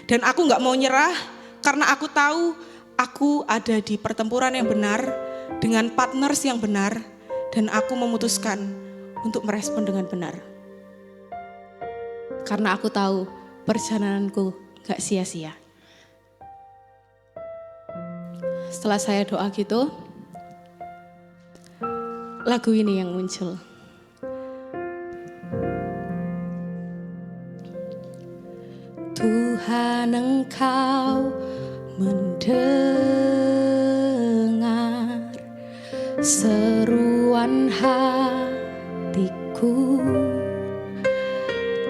B: Dan aku gak mau nyerah karena aku tahu aku ada di pertempuran yang benar dengan partners yang benar dan aku memutuskan untuk merespon dengan benar. Karena aku tahu perjalananku gak sia-sia. Setelah saya doa gitu, lagu ini yang muncul. Tuhan, Engkau mendengar seruan hatiku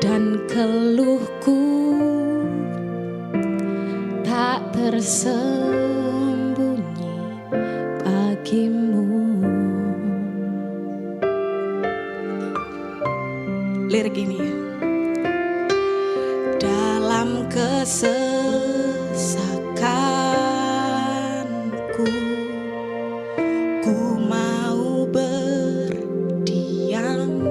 B: dan keluhku tak tersembunyi bagimu. Lirik ini ya. Dalam kesesakanku, ku mau berdiam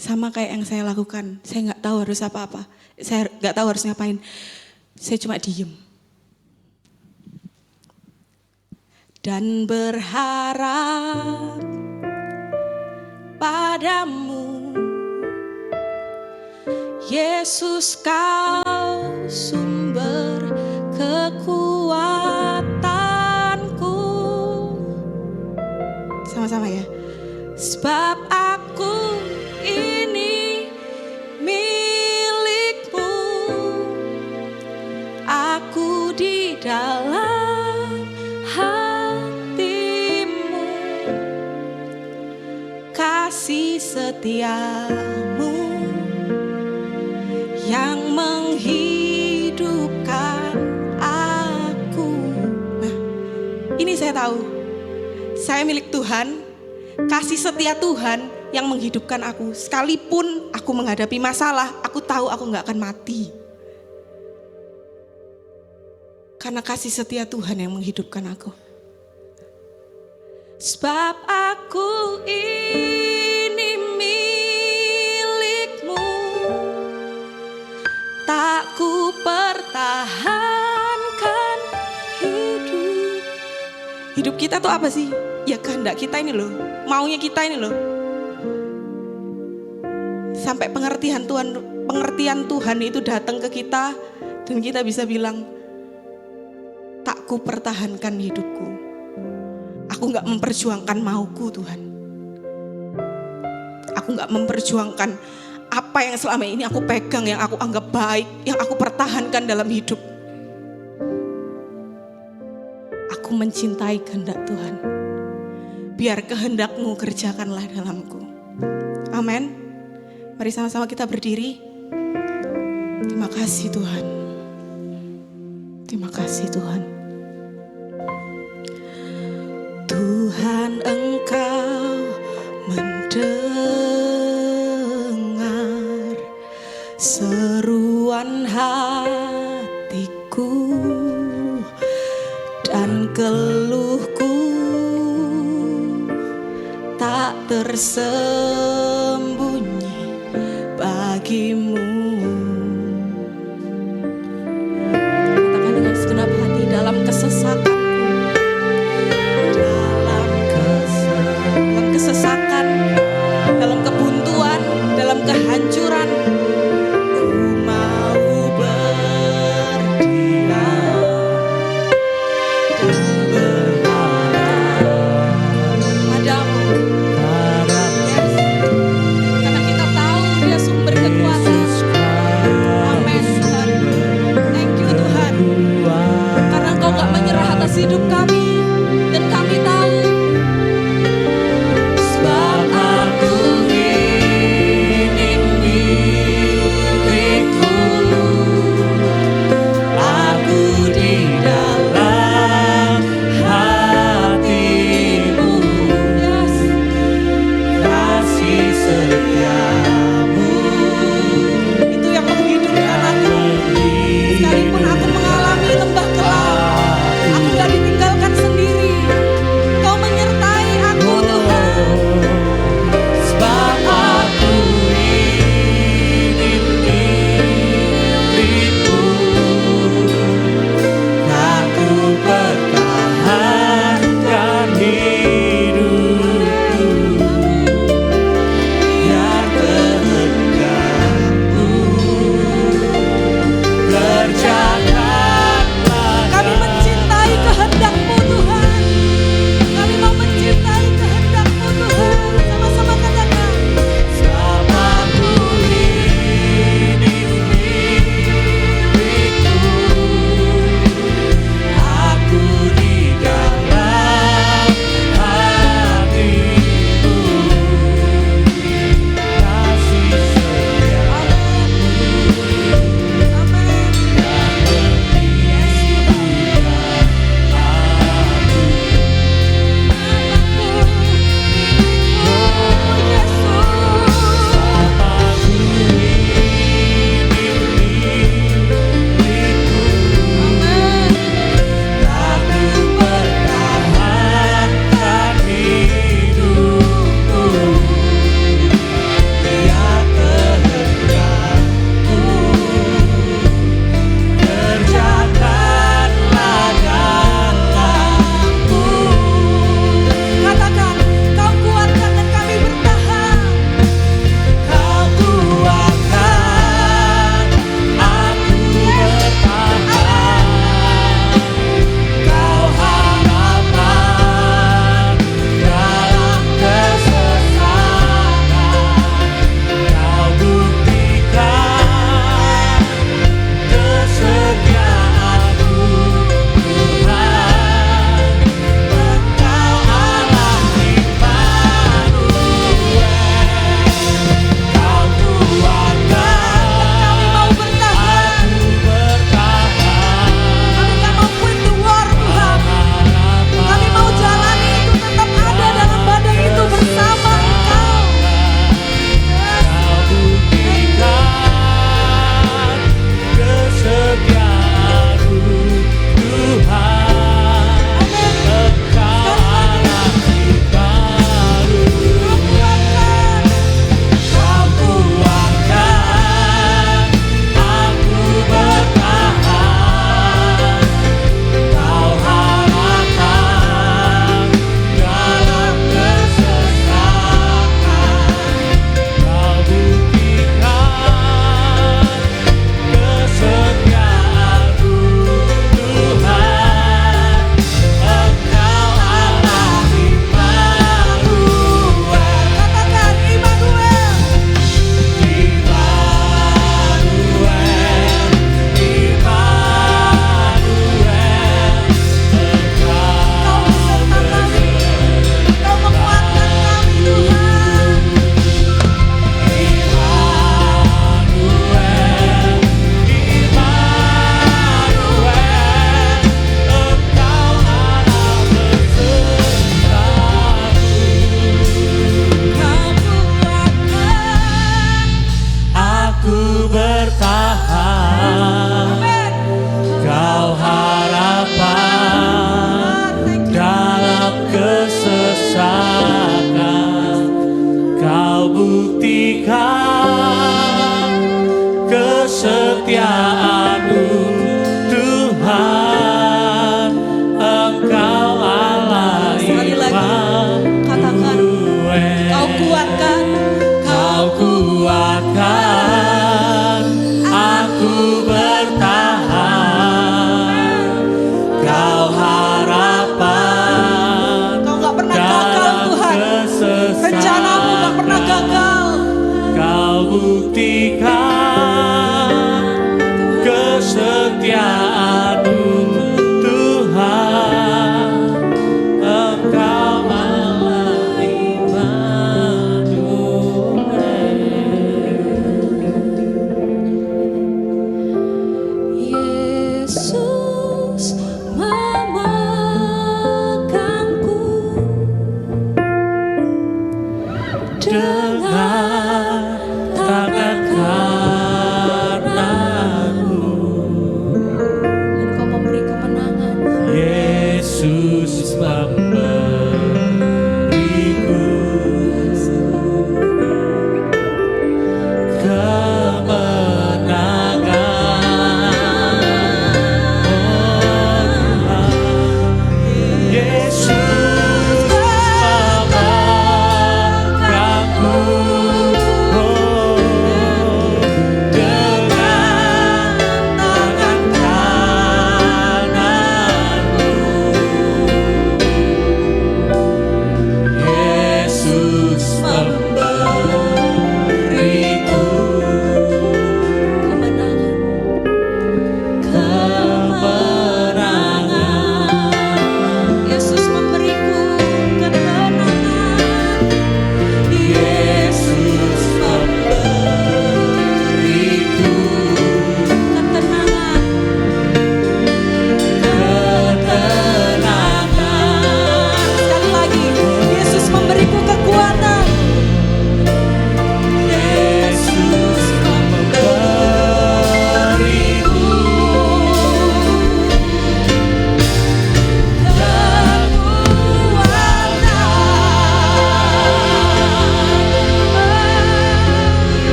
B: Sama kayak yang saya lakukan. Saya nggak tahu harus apa-apa. Saya nggak tahu harus ngapain. Saya cuma diem. Dan berharap padamu, Yesus, kau sumber kekuatanku. Sama-sama ya. Sebab aku ini milikmu, aku di dalam hatimu, kasih setiamu yang menghidupkan aku. Nah, ini saya tahu, saya milik Tuhan. Kasih setia Tuhan yang menghidupkan aku. Sekalipun aku menghadapi masalah, aku tahu aku gak akan mati. Karena kasih setia Tuhan yang menghidupkan aku. Sebab aku ini milikmu, tak ku pertahankan hidup. Hidup kita tuh apa sih? Ya kehendak kita ini loh, maunya kita ini loh. Sampai pengertian Tuhan itu datang ke kita dan kita bisa bilang, tak ku pertahankan hidupku. Aku gak memperjuangkan mauku Tuhan. Aku gak memperjuangkan apa yang selama ini aku pegang, yang aku anggap baik, yang aku pertahankan dalam hidup. Aku mencintai kehendak Tuhan. Biar kehendak-Mu kerjakanlah dalamku. Amin. Mari sama-sama kita berdiri. Terima kasih Tuhan. Terima kasih Tuhan. Tuhan, Engkau mendengar seruan hatiku dan keluhku tak tersembunyi bagimu. Katakan dengan segenap hati, dalam kesesakanku, dalam kesesakan, dalam kebuntuan, dalam kehancuran, ku mau berdiam dan berharap padamu. Karena kita tahu Dia sumber kekuatan. Amin Tuhan. Thank you Tuhan. Karena Engkau gak menyerah atas hidup kami. Dan kami tahu, sebab aku ini milikmu, aku di dalam hatimu, yes. Kasih setiamu itu yang menghidupkan aku. Sekalipun aku mengalami lembah gelap, aku gak ditinggalkan
A: memberiku kemenangan. Yesus memegangku dengan tangan kananmu. Yesus memberiku kemenangan.
B: Yesus memberiku ketenangan.
A: Yesus memberiku
B: Ketenangan.
A: ketenangan.
B: Sekali lagi, Yesus memberiku kekuatan.
A: Yesus memberiku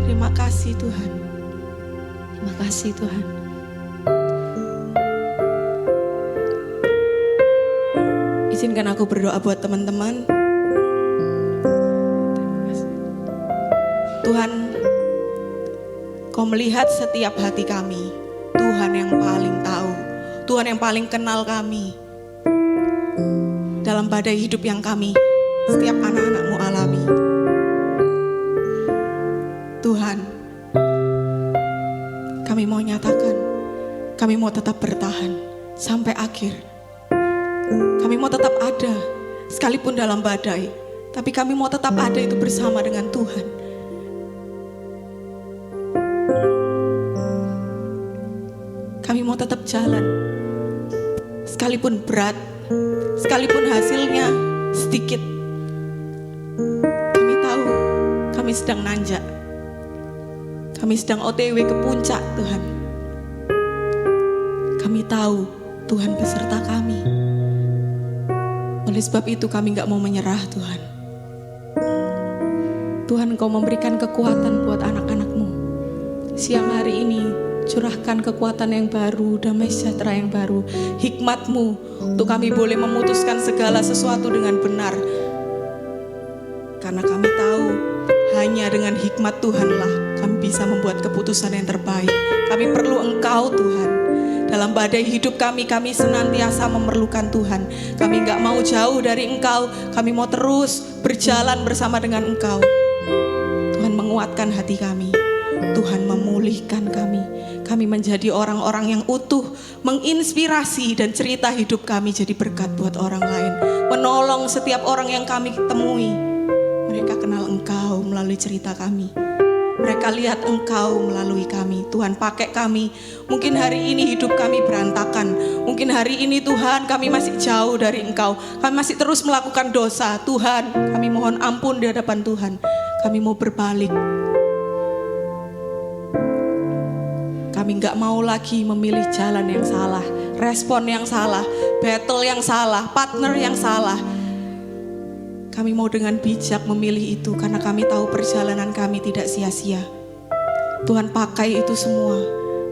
B: Terima kasih Tuhan. Terima kasih Tuhan. Izinkan aku berdoa buat teman-teman. Tuhan, Kau melihat setiap hati kami. Tuhan yang paling tahu. Tuhan yang paling kenal kami. Dalam badai hidup yang kami, setiap anak-anak-Mu alami. Tuhan, kami mau nyatakan, kami mau tetap bertahan sampai akhir. Kami mau tetap ada, sekalipun dalam badai. Tapi kami mau tetap ada itu bersama dengan Tuhan. Kami mau tetap jalan, sekalipun berat, sekalipun hasilnya sedikit. Kami tahu, kami sedang nanjak. Kami sedang OTW ke puncak, Tuhan. Kami tahu Tuhan beserta kami. Oleh sebab itu kami gak mau menyerah, Tuhan. Tuhan, Engkau memberikan kekuatan buat anak-anak-Mu. Siang hari ini, curahkan kekuatan yang baru, damai sejahtera yang baru, hikmat-Mu untuk kami boleh memutuskan segala sesuatu dengan benar. Karena kami tahu hanya dengan hikmat Tuhanlah kami bisa membuat keputusan yang terbaik. Kami perlu Engkau, Tuhan. Dalam badai hidup kami senantiasa memerlukan Tuhan. Kami gak mau jauh dari Engkau. Kami mau terus berjalan bersama dengan Engkau. Tuhan, menguatkan hati kami. Tuhan, memulihkan kami. Kami menjadi orang-orang yang utuh, menginspirasi, dan cerita hidup kami jadi berkat buat orang lain. Menolong setiap orang yang kami temui. Mereka kenal Engkau melalui cerita kami. Mereka lihat Engkau melalui kami. Tuhan, pakai kami. Mungkin hari ini hidup kami berantakan. Mungkin hari ini Tuhan kami masih jauh dari Engkau. Kami masih terus melakukan dosa. Tuhan, kami mohon ampun di hadapan Tuhan. Kami mau berbalik. Kami gak mau lagi memilih jalan yang salah, respon yang salah, battle yang salah, partner yang salah. Kami mau dengan bijak memilih itu karena kami tahu perjalanan kami tidak sia-sia. Tuhan, pakai itu semua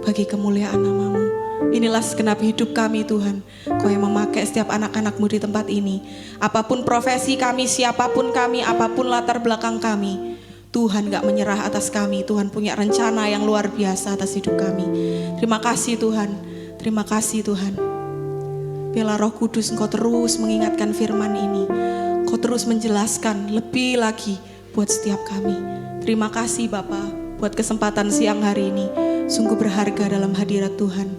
B: bagi kemuliaan nama-Mu. Inilah segenap hidup kami, Tuhan. Kau yang memakai setiap anak-anak-Mu di tempat ini. Apapun profesi kami, siapapun kami, apapun latar belakang kami, Tuhan gak menyerah atas kami. Tuhan punya rencana yang luar biasa atas hidup kami. Terima kasih Tuhan. Terima kasih Tuhan. Biarlah Roh Kudus Engkau terus mengingatkan firman ini. Kau terus menjelaskan lebih lagi buat setiap kami. Terima kasih Bapa buat kesempatan siang hari ini. Sungguh berharga dalam hadirat Tuhan.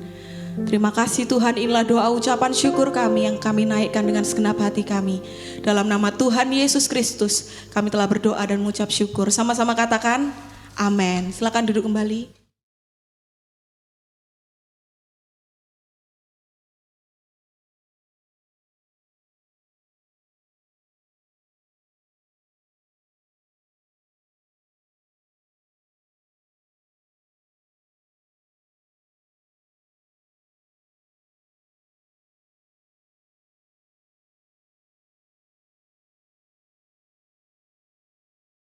B: Terima kasih Tuhan, inilah doa ucapan syukur kami yang kami naikkan dengan segenap hati kami. Dalam nama Tuhan Yesus Kristus kami telah berdoa dan mengucap syukur. Sama-sama katakan amin. Silakan duduk kembali.